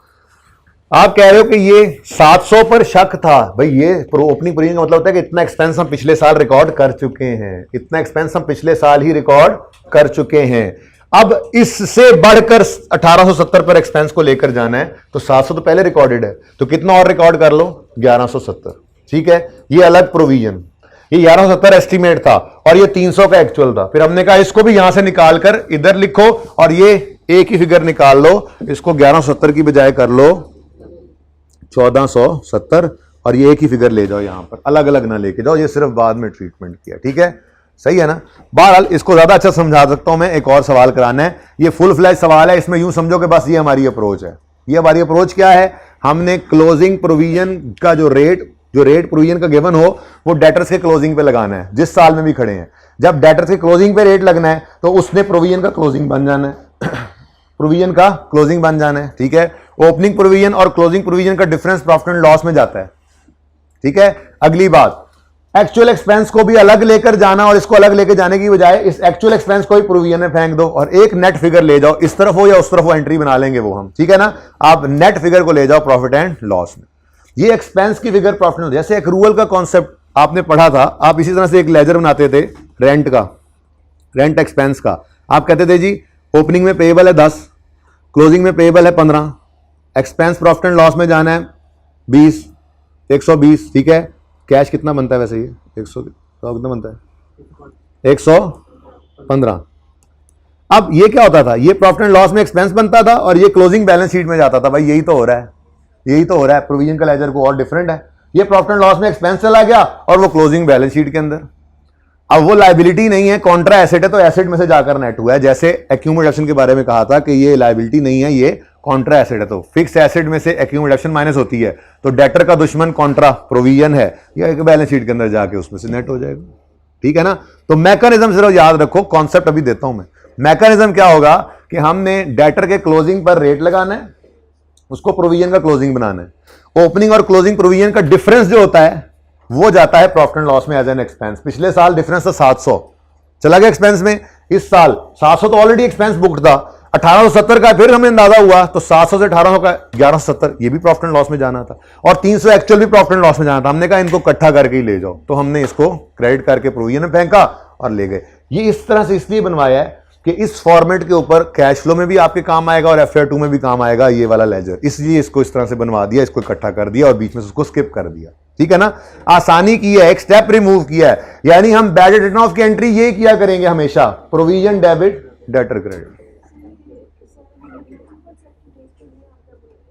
आप कह रहे हो कि ये 700 पर शक था, भाई ये ओपनिंग प्रोविजन का मतलब होता है कि इतना एक्सपेंस हम पिछले साल रिकॉर्ड कर चुके हैं, इतना एक्सपेंस हम पिछले साल ही रिकॉर्ड कर चुके हैं। अब इससे बढ़कर 1870 पर एक्सपेंस को लेकर जाना है, तो 700 तो पहले रिकॉर्डेड है, तो कितना और रिकॉर्ड कर लो 1170, ठीक है। ये अलग प्रोविजन, ये 1170 एस्टीमेट था और ये 300 का एक्चुअल था। फिर हमने कहा इसको भी यहां से निकालकर इधर लिखो और ये एक ही फिगर निकाल लो, इसको 1170 की बजाय कर लो 1470 और ये एक ही फिगर ले जाओ यहां पर, अलग अलग ना लेके जाओ, ये सिर्फ बाद में ट्रीटमेंट किया, ठीक है, सही है ना। बहरहाल इसको ज्यादा अच्छा समझा सकता हूं मैं, एक और सवाल कराना है, ये फुल फ्लैश सवाल है, इसमें यूं समझो कि बस ये हमारी अप्रोच है। ये हमारी अप्रोच क्या है, हमने क्लोजिंग प्रोविजन का जो रेट प्रोविजन का गिवन हो वो डेटर्स के क्लोजिंग पे लगाना है, जिस साल में भी खड़े हैं। जब डेटर्स के क्लोजिंग पे रेट लगना है तो उसने प्रोविजन का क्लोजिंग बन जाना है प्रोविजन का क्लोजिंग बन जाना है, ठीक है। ओपनिंग प्रोविजन और क्लोजिंग प्रोविजन का डिफरेंस प्रॉफिट एंड लॉस में जाता है, ठीक है। अगली बात, एक्चुअल एक्सपेंस को भी अलग लेकर जाना और इसको अलग लेकर जाने की बजाय इस एक्चुअल एक्सपेंस को ही प्रोविजन में फेंक दो और एक नेट फिगर ले जाओ, इस तरफ हो या उस तरफ हो एंट्री बना लेंगे वो हम, ठीक है ना। आप नेट फिगर को ले जाओ प्रॉफिट एंड लॉस में, ये एक्सपेंस की फिगर प्रॉफिट एंड, जैसे एक्रूअल का कॉन्सेप्ट आपने पढ़ा था, आप इसी तरह से एक लेजर बनाते थे रेंट का, रेंट एक्सपेंस का। आप कहते थे जी ओपनिंग में पेएबल है 10, क्लोजिंग में पेएबल है 15, एक्सपेंस प्रॉफिट एंड लॉस में जाना है 20, 120, ठीक है। कैश कितना बनता है वैसे, ये 100 कितना बनता है 115। अब ये क्या होता था, ये प्रॉफिट एंड लॉस में एक्सपेंस बनता था और ये क्लोजिंग बैलेंस शीट में जाता था। भाई यही तो हो रहा है, यही तो हो रहा है, प्रोविजन का लेजर को और डिफरेंट है, ये प्रॉफिट एंड लॉस में एक्सपेंस चला गया और वो क्लोजिंग बैलेंस शीट के अंदर। अब वो लायबिलिटी नहीं है, कॉन्ट्रा एसेट है, तो एसेट में से जाकर नेट हुआ है। जैसे एक्यूमुलेशन के बारे में कहा था कि ये लायबिलिटी नहीं है, ये कॉन्ट्रा एसेट है, तो फिक्स एसेट में से एक्यूमुलेशन माइनस होती है, तो डेटर का दुश्मन कॉन्ट्रा प्रोविजन है, या बैलेंस शीट के अंदर जाके उसमें से नेट हो जाएगा, ठीक है ना। तो मैकेनिज्म सिर्फ याद रखो, कॉन्सेप्ट अभी देता हूं मैं। मैकेनिज्म क्या होगा कि हमने डेटर के क्लोजिंग पर रेट लगाना है, उसको प्रोविजन का क्लोजिंग बनाना है। ओपनिंग और क्लोजिंग प्रोविजन का डिफरेंस जो होता है वो जाता है प्रॉफिट एंड लॉस में एज एन एक्सपेंस। पिछले साल डिफरेंस था 700, चला गया एक्सपेंस में, इस साल 700 तो ऑलरेडी एक्सपेंस बुक्ड था, 1870 का फिर हमें अंदाजा हुआ, तो 700 से 1800 का 1170, ये भी प्रॉफिट एंड लॉस में जाना था, और 300 एक्चुअल भी प्रॉफिट एंड लॉस में जाना था। हमने कहा इनको इकट्ठा करके ही ले जाओ, तो हमने इसको क्रेडिट करके प्रोविजन में फेंका और ले गए। ये इस तरह से इसलिए बनवाया है कि इस फॉर्मेट के ऊपर कैश फ्लो में भी आपके काम आएगा और FR2 में भी काम आएगा ये वाला लेजर, इसलिए इसको इस तरह से बनवा दिया, इसको इकट्ठा कर दिया और बीच में उसको स्किप कर दिया, ठीक है ना। आसानी की है, एक स्टेप रिमूव किया है, यानी हम बैड रिटर्न ऑफ की एंट्री ये किया करेंगे हमेशा, प्रोविजन डेबिट डेटर क्रेडिट।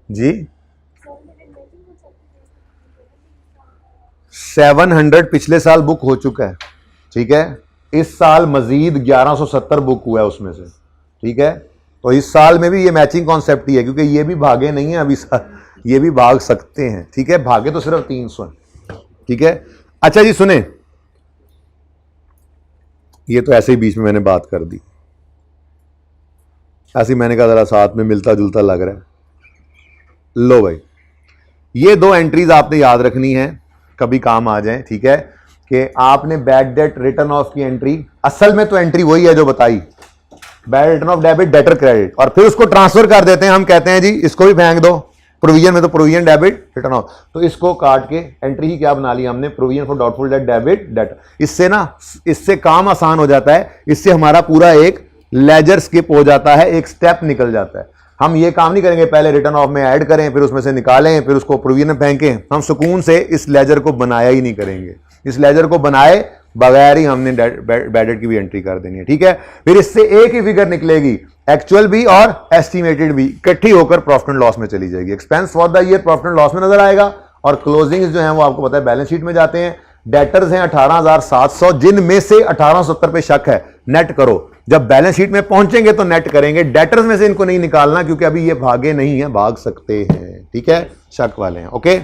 जी 700 पिछले साल बुक हो चुका है, ठीक है। इस साल मजीद 1170 बुक हुआ है उसमें से, ठीक है। तो इस साल में भी ये मैचिंग कॉन्सेप्ट ही है, क्योंकि ये भी भागे नहीं है अभी, ये भी भाग सकते हैं, ठीक है। भागे तो सिर्फ 300 है, ठीक है। अच्छा जी सुने, ये तो ऐसे ही बीच में मैंने बात कर दी, ऐसे मैंने कहा जरा साथ में मिलता जुलता लग रहा है। लो भाई, ये दो एंट्रीज आपने याद रखनी है, कभी काम आ जाए, ठीक है। कि आपने बैड डेट रिटर्न ऑफ की एंट्री, असल में तो एंट्री वही है जो बताई, bad written of debit debtor credit, और फिर उसको ट्रांसफर कर देते हैं, हम कहते हैं जी इसको भी फेंक दो प्रोविजन में, तो प्रोविजन डेबिट रिटर्न ऑफ, तो इसको काट के एंट्री ही क्या बना ली हमने, provision for doubtful debt debit debtor. इससे ना, इससे काम आसान हो जाता है, इससे हमारा पूरा एक लेजर स्किप हो जाता है, एक स्टेप निकल जाता है। हम ये काम नहीं करेंगे पहले रिटर्न ऑफ में ऐड करें, फिर उसमें से निकालें, फिर उसको प्रोविजन में फेंकें। हम सुकून से इस लेजर को बनाया ही नहीं करेंगे, इस लेजर को बनाए बगैर ही हमने बैड डेट की भी एंट्री कर देनी है, ठीक है। फिर इससे एक ही फिगर निकलेगी, एक्चुअल भी और एस्टिमेटेड भी, इकट्ठी होकर प्रॉफिट एंड लॉस में चली जाएगी। Expense for the year profit and loss में नजर आएगा, और क्लोजिंग जो है वो आपको पता है बैलेंस शीट में जाते हैं। डेटर्स हैं 18,700, जिनमें से 1870 पे शक है, नेट करो, जब बैलेंस शीट में पहुंचेंगे तो नेट करेंगे। डेटर्स में से इनको नहीं निकालना, क्योंकि अभी ये भागे नहीं है, भाग सकते हैं, ठीक है, शक वाले हैं, ओके।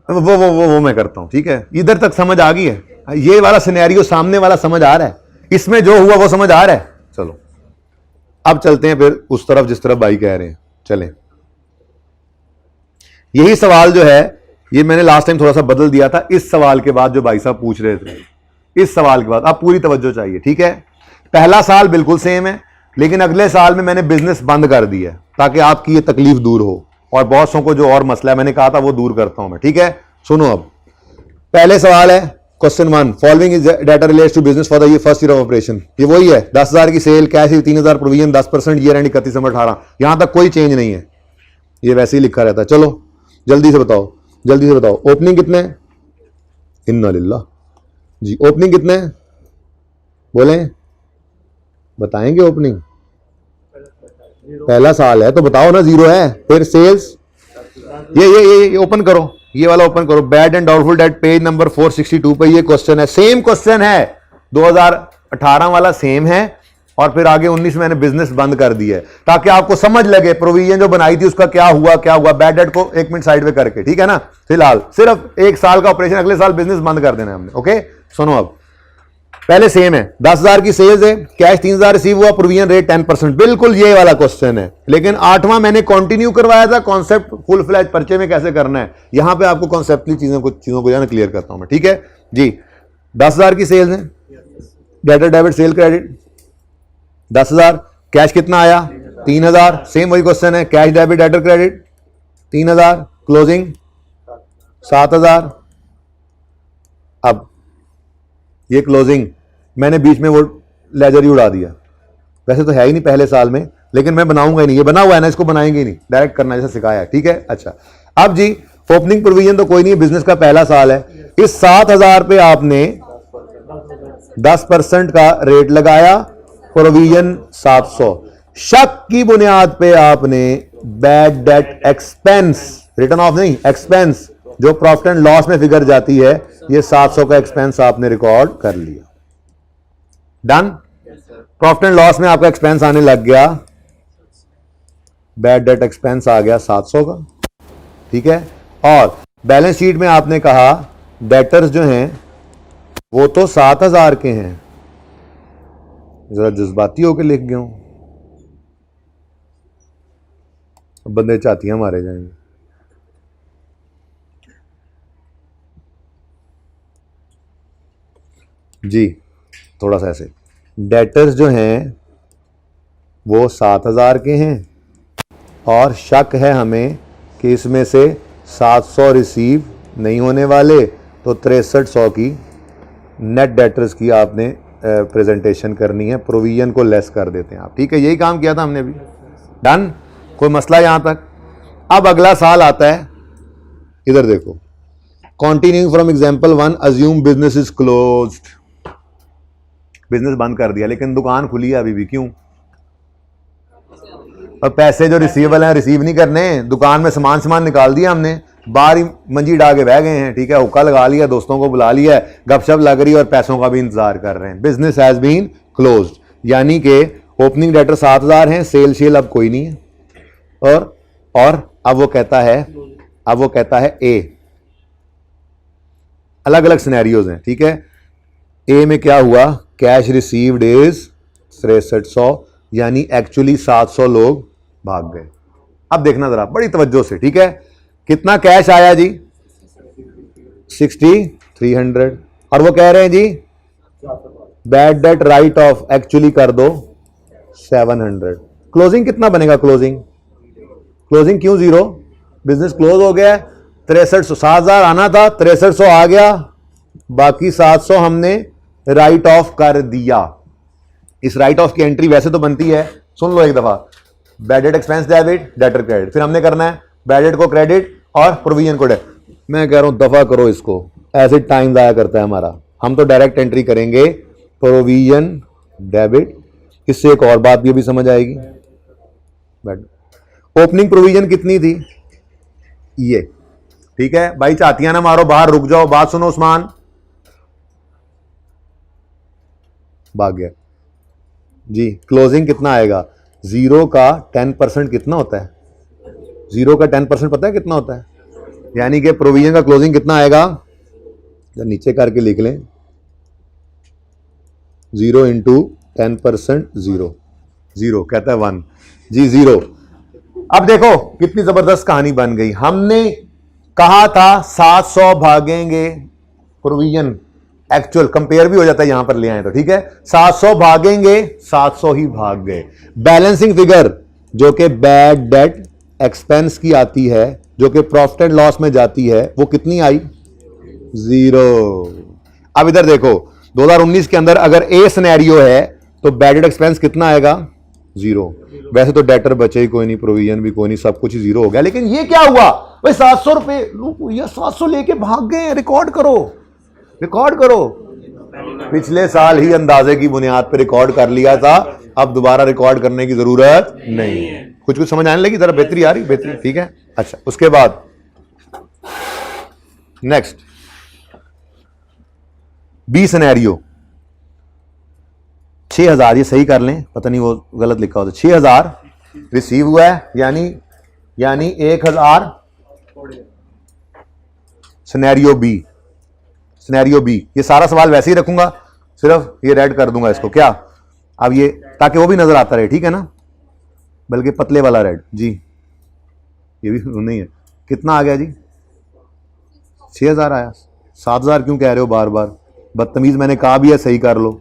वो मैं करता हूं, ठीक है। इधर तक समझ आ गई है, ये वाला सिनेरियो सामने वाला समझ आ रहा है, इसमें जो हुआ वो समझ आ रहा है। चलो अब चलते हैं फिर उस तरफ जिस तरफ भाई कह रहे हैं, चलें। यही सवाल जो है ये मैंने लास्ट टाइम थोड़ा सा बदल दिया था, इस सवाल के बाद जो भाई साहब पूछ रहे थे, इस सवाल के बाद आप पूरी तवज्जो चाहिए, ठीक है। पहला साल बिल्कुल सेम है, लेकिन अगले साल में मैंने बिजनेस बंद कर दिया है ताकि आपकी ये तकलीफ दूर हो, और बॉसों को जो और मसला है मैंने कहा था वो दूर करता हूं मैं, ठीक है। सुनो, अब पहले सवाल है question 1, following is data relates to business for the year first year of operation. ये वही है, 10,000 की sale, cash 3,000 provision, 10% year end 31/18, यहां तक कोई चेंज नहीं है, ये वैसे ही लिखा रहता है। चलो जल्दी से बताओ, जल्दी से बताओ, ओपनिंग कितने, इन्ना लिल्लाह जी, ओपनिंग कितने, बोलें, बताएंगे ओपनिंग? पहला साल है तो बताओ ना, जीरो है। फिर सेल्स, ये ओपन करो, ये वाला ओपन करो, bad and doubtful debt, page number 462 पे ये क्वेश्चन है। सेम क्वेश्चन है, 2018 वाला सेम है, और फिर आगे 19 मैंने बिजनेस बंद कर दिया है ताकि आपको समझ लगे प्रोविजन जो बनाई थी उसका क्या हुआ। बैड डेट को 1 मिनट साइड में करके, ठीक है ना। फिलहाल सिर्फ 1 साल का ऑपरेशन, अगले साल बिजनेस बंद कर देना है हमने। ओके, सुनो अब, पहले सेम है, 10,000 की सेल्स है, कैश 3,000 रिसीव हुआ, प्रोविजन रेट 10%, बिल्कुल ये वाला क्वेश्चन है। लेकिन 8वां मैंने कंटिन्यू करवाया था कॉन्सेप्ट फुल फ्लैज पर्चे में कैसे करना है। यहां पे आपको कॉन्सेप्टली चीजों को जाना क्लियर करता हूं मैं, ठीक है जी। 10,000 की सेल्स है, debtor debit cell credit 10,000, cash कितना आया 3,000, सेम वही क्वेश्चन है, cash debit debtor credit 3,000, closing 7,000। अब ये क्लोजिंग मैंने बीच में वो लेजर ही उड़ा दिया, वैसे तो है ही नहीं पहले साल में, लेकिन मैं बनाऊंगा ही नहीं, ये बना हुआ है ना, इसको बनाएंगे ही नहीं, डायरेक्ट करना जैसा सिखाया है, ठीक है। अच्छा, अब जी ओपनिंग प्रोविजन तो कोई नहीं, बिजनेस का पहला साल है। इस 7,000 पे आपने 10% का रेट लगाया, प्रोविजन 700, शक की बुनियाद पे आपने bad debt expense, return of नहीं, एक्सपेंस जो प्रॉफिट एंड लॉस में फिगर जाती है, ये 700 का एक्सपेंस आपने रिकॉर्ड कर लिया। डन। प्रॉफिट एंड लॉस में आपका एक्सपेंस आने लग गया, बैड डेट एक्सपेंस आ गया 700 का, ठीक है। और बैलेंस शीट में आपने कहा डेटर्स जो हैं वो तो 7,000 के हैं, जरा जज्बाती होकर लिख गया हूं, बंदे चाहतियां मारे जाएंगे। जी थोड़ा सा ऐसे, डेटर्स जो हैं वो 7,000 के हैं, और शक है हमें कि इसमें से 700 रिसीव नहीं होने वाले, तो 6300 की नेट डेटर्स की आपने प्रेजेंटेशन करनी है, प्रोविजन को लेस कर देते हैं आप, ठीक है। यही काम किया था हमने भी। डन, कोई मसला यहां तक। अब अगला साल आता है, इधर देखो, continuing from example 1, assume business is closed, business बंद कर दिया लेकिन दुकान खुली है अभी भी, क्यों? और पैसे जो रिसीवेबल हैं रिसीव नहीं करने, दुकान में सामान निकाल दिया हमने, बाहर ही मंजी डाल के बह गए हैं, ठीक है, हुक्का लगा लिया, दोस्तों को बुला लिया, गपशप लग रही है और पैसों का भी इंतजार कर रहे हैं। बिजनेस हैज बीन क्लोज्ड, यानी कि ओपनिंग डेटर 7,000 हैं, सेल अब कोई नहीं है। और अब वो कहता है ए, अलग अलग सिनेरियोज हैं, ठीक है। ए में क्या हुआ, कैश रिसीव्ड इज 6300, यानी एक्चुअली 700 लोग भाग गए। अब देखना जरा बड़ी तवज्जो से, ठीक है। कितना कैश आया जी 6,300, और वो कह रहे हैं जी bad debt write off actually कर दो 700। क्लोजिंग कितना बनेगा? क्लोजिंग क्यों जीरो? बिजनेस क्लोज हो गया, 6300, 7,000 आना था, 6300 आ गया, बाकी 700 हमने राइट ऑफ कर दिया। इस राइट ऑफ की एंट्री वैसे तो बनती है, सुन लो एक दफा, bad debt expense debit, debtor credit, फिर हमने करना है बैड डेट को क्रेडिट और प्रोविजन को डेबिट। मैं कह रहा हूं दफा करो इसको, ऐसे टाइम जाया करता है हमारा। हम तो डायरेक्ट एंट्री करेंगे प्रोविजन डेबिट। इससे एक और बात भी समझ आएगी, ओपनिंग प्रोविजन कितनी थी ये, ठीक है भाई, चाहतियां ना मारो बाहर, रुक जाओ, बात सुनो उस्मान, भाग गया जी। क्लोजिंग कितना आएगा? जीरो का 10% कितना होता है? जीरो का 10% पता है कितना होता है? यानी कि प्रोविजन का क्लोजिंग कितना आएगा, जब नीचे करके लिख लें, 0 इंटू 10%, जीरो कहता है 1 जी, 0। अब देखो कितनी जबरदस्त कहानी बन गई। हमने कहा था 700 भागेंगे प्रोविजन, एक्चुअल कंपेयर भी हो जाता है यहां पर ले आए तो, ठीक है। 700 भागेंगे, 700 ही भाग गए। बैलेंसिंग फिगर जो कि बैड डेट एक्सपेंस की आती है, जो कि प्रॉफिट एंड लॉस में जाती है, वो कितनी आई? 0। अब इधर देखो 2019 के अंदर अगर ए सिनेरियो है तो बैड डेट एक्सपेंस कितना आएगा? 0। वैसे तो डेटर बचे ही कोई नहीं, प्रोविजन भी कोई नहीं, सब कुछ ही 0 हो गया। लेकिन ये क्या हुआ भाई, 700 रुपए लोग 700 लेके भाग गए। रिकॉर्ड करो, पिछले साल ही अंदाजे की बुनियाद पर रिकॉर्ड कर लिया था, अब दोबारा रिकॉर्ड करने की जरूरत नहीं है। कुछ कुछ समझ आने लगी, जरा बेहतरी आ रही, बेहतरी, ठीक है। अच्छा, उसके बाद नेक्स्ट बी सिनेरियो 6000, ये सही कर लें, पता नहीं वो गलत लिखा हो तो 6000 रिसीव हुआ है, यानी 1000 सिनेरियो बी। ये सारा सवाल वैसे ही रखूंगा, सिर्फ ये रेड कर दूंगा इसको, क्या अब ये, ताकि वो भी नजर आता रहे, ठीक है ना, बल्कि पतले वाला रेड जी, ये भी नहीं है। कितना आ गया जी? 6000 आया। 7000 क्यों कह रहे हो बार बार? बदतमीज, मैंने कहा भी है सही कर लो।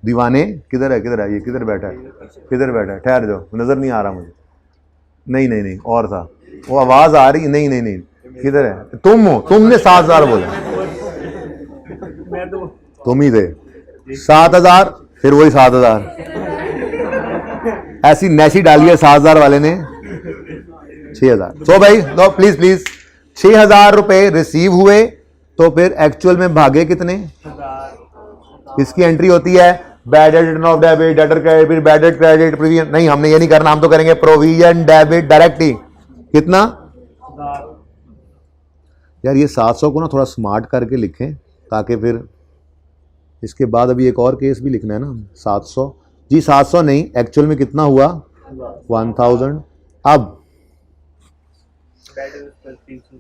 दीवाने किधर है ये किधर बैठा है? ठहर जाओ, नजर नहीं आ रहा मुझे। नहीं, और था, वो आवाज आ रही, नहीं, किधर है? तुम हो, तुमने 7000 बोला, तुम ही थे। 7000, फिर वही 7000, ऐसी नैशी डाली है 7000 वाले ने। 6000। सो भाई नो, प्लीज 6000 रुपए रिसीव हुए, तो फिर एक्चुअल में भागे कितने? इसकी एंट्री होती है bad debt of debit, debtor credit, bad debt credit, provision. नहीं, हमने ये नहीं करना, हम तो करेंगे प्रोविजन डेबिट डायरेक्ट ही। कितना यार? ये 700 को ना थोड़ा स्मार्ट करके लिखें, ताकि फिर इसके बाद अभी एक और केस भी लिखना है ना। 700 जी, 700 नहीं, एक्चुअल में कितना हुआ? 1000। अब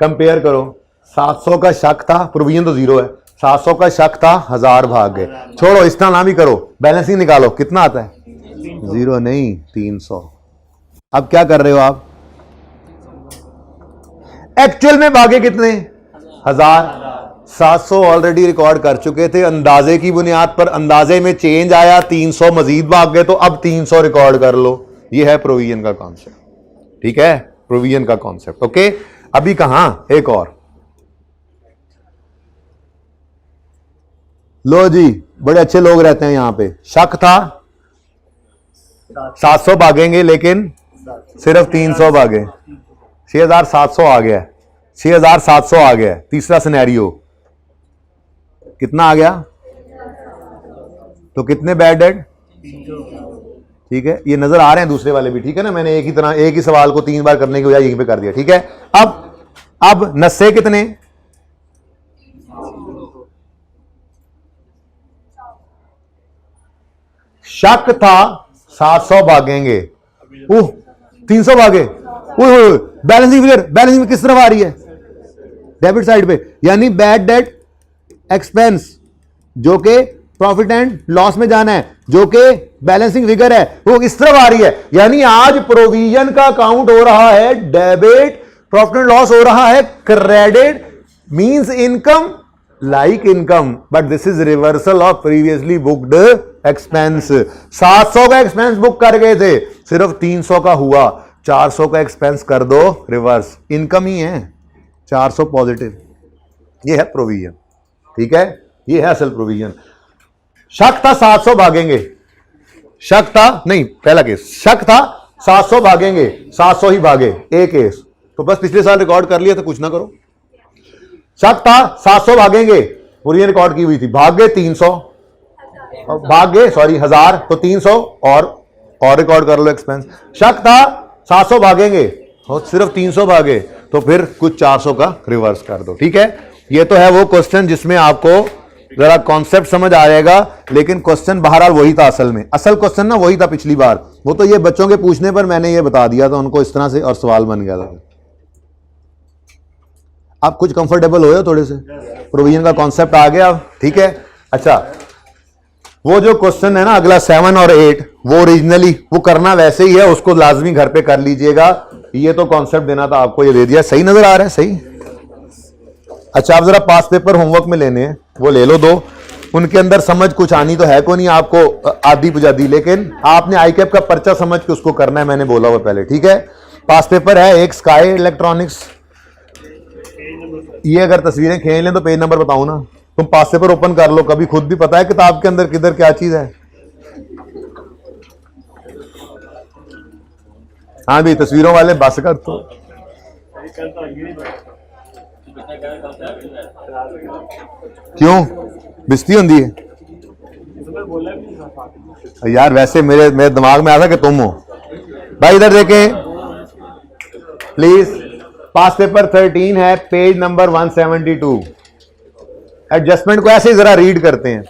कंपेयर करो, 700 का शक था, प्रोविजन तो 0 है, 700 का शक था, 1000 भाग गए। छोड़ो, इस तरह ना भी करो, बैलेंसिंग निकालो, कितना आता है? 0 नहीं, 300। अब क्या कर रहे हो आप? एक्चुअल में भागे कितने? 1000। 700 ऑलरेडी रिकॉर्ड कर चुके थे, अंदाजे की बुनियाद पर अंदाजे में चेंज आया, 300 मजीद भाग गए, तो अब 300 रिकॉर्ड कर लो। यह है प्रोविजन का कॉन्सेप्ट, ठीक है, प्रोविजन का कॉन्सेप्ट। ओके, अभी कहां एक और लो जी, बड़े अच्छे लोग रहते हैं यहां पे। शक था, 700 भागेंगे, लेकिन सिर्फ 300 भागे, 6700 आ गया, 6700 आ गया। तीसरा सिनेरियो कितना आ गया? तो कितने बैड डेट? ठीक है, ये नजर आ रहे हैं दूसरे वाले भी, ठीक है ना। मैंने एक ही सवाल को 3 बार करने की बजाय यहीं पे कर दिया, ठीक है। अब नस्से कितने? शक था 700 भागेंगे, 300 भागे, बैलेंसिंग फिगर किस तरफ आ रही है? डेबिट साइड पे, यानी बैड डेट एक्सपेंस जो के प्रॉफिट एंड लॉस में जाना है, जो के बैलेंसिंग फिगर है, वो इस तरफ आ रही है। यानी आज प्रोविजन का काउंट हो रहा है डेबिट, प्रॉफिट एंड लॉस हो रहा है credit, means income like income, but this is reversal of previously booked expense. 700 का एक्सपेंस बुक कर गए थे, सिर्फ 300 का हुआ, 400 का एक्सपेंस कर दो रिवर्स, इनकम ही है, 400 पॉजिटिव। ये है प्रोविजन, ठीक है, ये है असल प्रोविजन। शक था 700 भागेंगे, शक था नहीं, पहला केस शक था 700 भागेंगे, 700 ही भागे, एक केस, तो बस पिछले साल रिकॉर्ड कर लिया था, कुछ ना करो। शक था 700 भागेंगे, पूरी रिकॉर्ड की हुई थी, भाग गए 300, भाग गए सॉरी 1000, तो 300 और रिकॉर्ड कर लो एक्सपेंस। शक था 700 भागेंगे, तो सिर्फ 300 भागे, तो फिर कुछ 400 का रिवर्स कर दो, ठीक है। ये तो है वो क्वेश्चन जिसमें आपको जरा कॉन्सेप्ट समझ आ जाएगा, लेकिन क्वेश्चन बहरहाल वही था असल में, असल क्वेश्चन ना वही था पिछली बार, वो तो ये बच्चों के पूछने पर मैंने ये बता दिया था उनको इस तरह से, और सवाल बन गया था। आप कुछ कंफर्टेबल हो थोड़े से, प्रोविजन का कॉन्सेप्ट आ गया, ठीक है। अच्छा, वो जो क्वेश्चन है ना अगला 7 और 8, वो ओरिजिनली वो करना वैसे ही है, उसको लाजमी घर पे कर लीजिएगा। ये तो कॉन्सेप्ट देना था आपको, ये दे दिया, सही नजर आ रहा है, सही। अच्छा, आप जरा पास पेपर होमवर्क में लेने हैं, वो ले लो 2, उनके अंदर समझ कुछ आनी तो है को नहीं आपको, आधी पुजादी, लेकिन आपने आईकैप का पर्चा समझ के उसको करना है, मैंने बोला हुआ पहले, ठीक है। पास पेपर है एक स्काई इलेक्ट्रॉनिक्स, ये अगर तस्वीरें खींच लें तो पेज नंबर बताऊं ना, तुम पास पेपर ओपन कर लो, कभी खुद भी पता है किताब के अंदर किधर क्या चीज है। हाँ भी तस्वीरों वाले बस कर तो क्यों बिस्ती होती है यार? वैसे मेरे दिमाग में आया था कि तुम हो भाई। इधर देखें प्लीज, पास पेपर 13 है, पेज नंबर 172। एडजस्टमेंट को ऐसे ही जरा रीड करते हैं।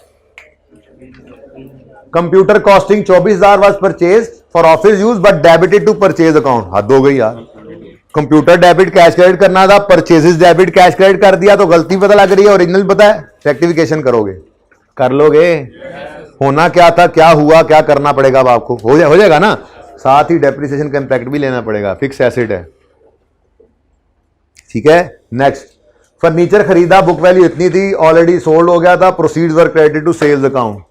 Computer costing 24,000 was purchase for office use but debited to purchase account. हद हो गई यार। कंप्यूटर डेबिट कैश क्रेडिट करना था, परचेजेस डेबिट कैश क्रेडिट कर दिया तो गलती पता लग रही है, ओरिजिनल पता है। रेक्टिफिकेशन करोगे, कर लोगे? होना क्या था, क्या हुआ, क्या करना पड़ेगा अब आपको? हो जाएगा ना। साथ ही डेप्रिसिएशन का इंपैक्ट भी लेना पड़ेगा, फिक्स एसेट है। ठीक है, नेक्स्ट। फर्नीचर खरीदा, बुक वैल्यू इतनी थी, ऑलरेडी सोल्ड हो गया था, proceeds were credited to sales account.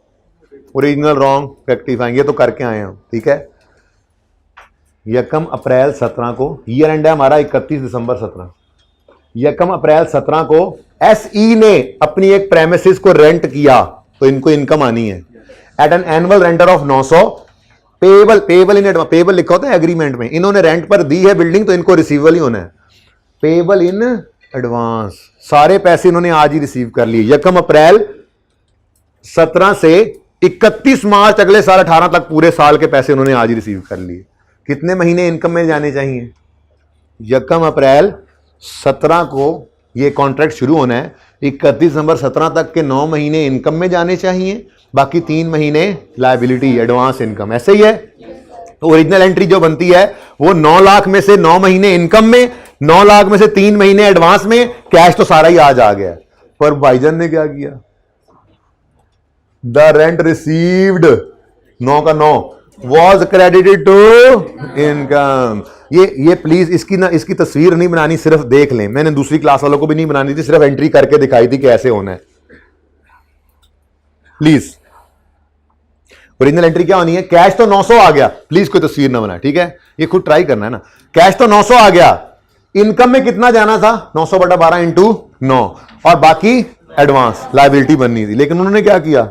Original wrong, rectifying, ये तो करके आए हम। ठीक है, यकम अप्रैल 17 को, ईयर एंड है हमारा 31 दिसंबर 17। यकम अप्रैल 17 को एसई ने अपनी एक प्रेमिसेस को रेंट किया तो इनको इनकम आनी है at an annual renter of 900। Payable in advance, payable लिखा होता है एग्रीमेंट में। इन्होंने रेंट पर दी है बिल्डिंग तो इनको रिसीवेबल ही होना है। पेबल इन एडवांस, सारे पैसे इन्होंने आज ही रिसीव कर लिए। यकम अप्रैल 17 से 31 मार्च अगले साल 18 तक पूरे साल के पैसे उन्होंने आज ही रिसीव कर लिए। कितने महीने इनकम में जाने चाहिए? यकम अप्रैल 17 को ये कॉन्ट्रैक्ट शुरू होना है, 31 दिसंबर 17 तक के 9 महीने इनकम में जाने चाहिए, बाकी 3 महीने लायबिलिटी एडवांस इनकम। ऐसे ही है। तो ओरिजिनल एंट्री जो बनती है वो 9 लाख में से 9 महीने इनकम में, 9 लाख में से 3 महीने एडवांस में। कैश तो सारा ही आज आ गया, पर भाईजान ने क्या किया? द रेंट रिसीव्ड 9 का 9 वॉज क्रेडिटेड टू इनकम। ये प्लीज इसकी तस्वीर नहीं बनानी, सिर्फ देख लें। मैंने दूसरी क्लास वालों को भी नहीं बनानी थी, सिर्फ एंट्री करके दिखाई थी कैसे होना है। प्लीज ओरिजिनल एंट्री क्या होनी है? कैश तो 900 आ गया, प्लीज कोई तस्वीर ना बनाए, ठीक है? ये खुद ट्राई करना है ना। कैश तो 900 आ गया, इनकम में कितना जाना था? 900/12 इंटू 9, और बाकी एडवांस लायबिलिटी बननी थी, लेकिन उन्होंने क्या किया?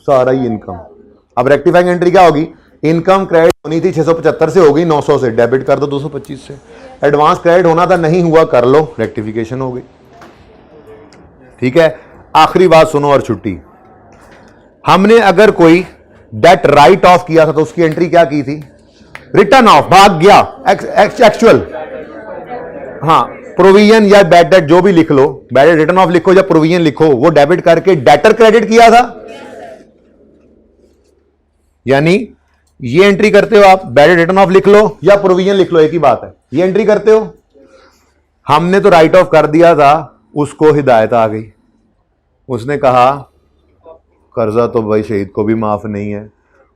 सारा ही इनकम। अब रेक्टिफाइंग एंट्री क्या होगी? इनकम क्रेडिट होनी थी 675 से, हो गई 900 से, डेबिट कर दो 225 से। एडवांस क्रेडिट होना था, नहीं हुआ, कर लो, रेक्टिफिकेशन हो गई। ठीक है, आखिरी बात सुनो और छुट्टी। हमने अगर कोई डेट राइट ऑफ किया था तो उसकी एंट्री क्या की थी? रिटर्न ऑफ, भाग गया, एक्चुअल। हाँ, प्रोविजन या बैड डेट जो भी लिख लो, बैड डेट रिटर्न ऑफ लिखो या प्रोविजन लिखो, वो डेबिट करके डेटर क्रेडिट किया था। यानी ये एंट्री करते हो आप, बैड डेट रिटर्न ऑफ लिख लो या प्रोविजन लिख लो, एक ही बात है। ये एंट्री करते हो। हमने तो राइट ऑफ कर दिया था, उसको हिदायत आ गई, उसने कहा कर्जा तो भाई शहीद को भी माफ नहीं है,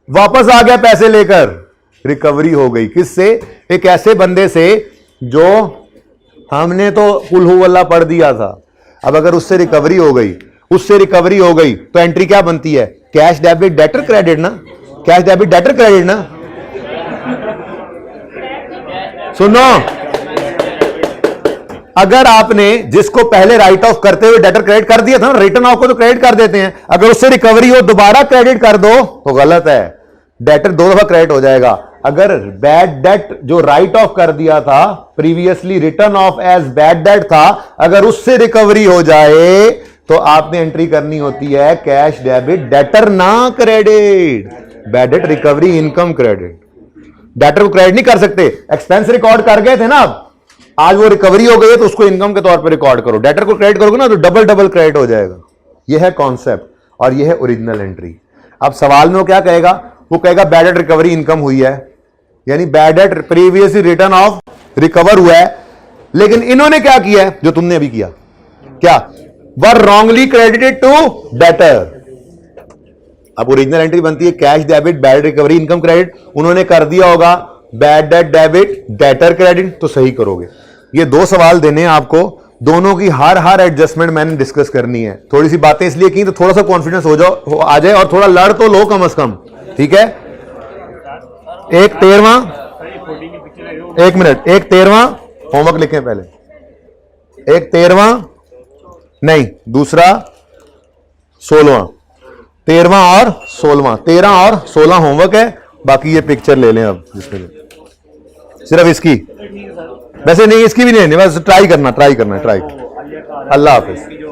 वापस आ गया पैसे लेकर, रिकवरी हो गई। किससे? एक ऐसे बंदे से जो हमने तो कुल्हू वल्ला पढ़ दिया था। अब अगर उससे रिकवरी हो गई, तो एंट्री क्या बनती है? कैश डेबिट डेटर क्रेडिट ना, कैश डेबिट डेटर क्रेडिट ना। सुनो, अगर आपने जिसको पहले राइट ऑफ करते हुए डेटर क्रेडिट कर दिया था ना, रिटर्न ऑफ को तो क्रेडिट कर देते हैं, अगर उससे रिकवरी हो दोबारा क्रेडिट कर दो तो गलत है, डेटर 2 दफा क्रेडिट हो जाएगा। अगर बैड डेट जो राइट ऑफ कर दिया था previously return off as bad debt था, अगर उससे रिकवरी हो जाए तो आपने एंट्री करनी होती है कैश डेबिट डेटर ना credit. Bad debt recovery income credit, debtor को क्रेडिट नहीं कर सकते। एक्सपेंस रिकॉर्ड कर गए थे ना, आज वो रिकवरी हो गई है तो उसको इनकम के तौर पे रिकॉर्ड करो। डेटर को क्रेडिट करोगे ना तो डबल क्रेडिट हो जाएगा। यह है कॉन्सेप्ट और यह है ओरिजिनल एंट्री। अब सवाल में वो क्या कहेगा? वो कहेगा बैड डेट रिकवरी इनकम हुई है, यानी bad debt previously return of recover हुआ है, लेकिन इन्होंने क्या किया है जो तुमने अभी किया? क्या? वर रॉन्गली क्रेडिटेड टू डेटर। अब ओरिजिनल एंट्री बनती है cash debit bad recovery income credit, उन्होंने कर दिया होगा bad debt debit debtor credit, तो सही करोगे। ये 2 सवाल देने हैं आपको, दोनों की हर एडजस्टमेंट मैंने डिस्कस करनी है। थोड़ी सी बातें इसलिए की तो थोड़ा सा कॉन्फिडेंस आ जाए और थोड़ा लड़ तो लो कम से कम, ठीक है? एक 13वां होमवर्क लिखें पहले, एक 13वां नहीं, दूसरा 16वां, 13वां और 16वां, 13 और 16 होमवर्क है, बाकी ये पिक्चर ले लें अब जिसमें सिर्फ इसकी, ठीक है सर। वैसे नहीं इसकी भी नहीं लेनी, बस ट्राई करना ट्राई। आइए खा रहे हैं। अल्लाह हाफिज।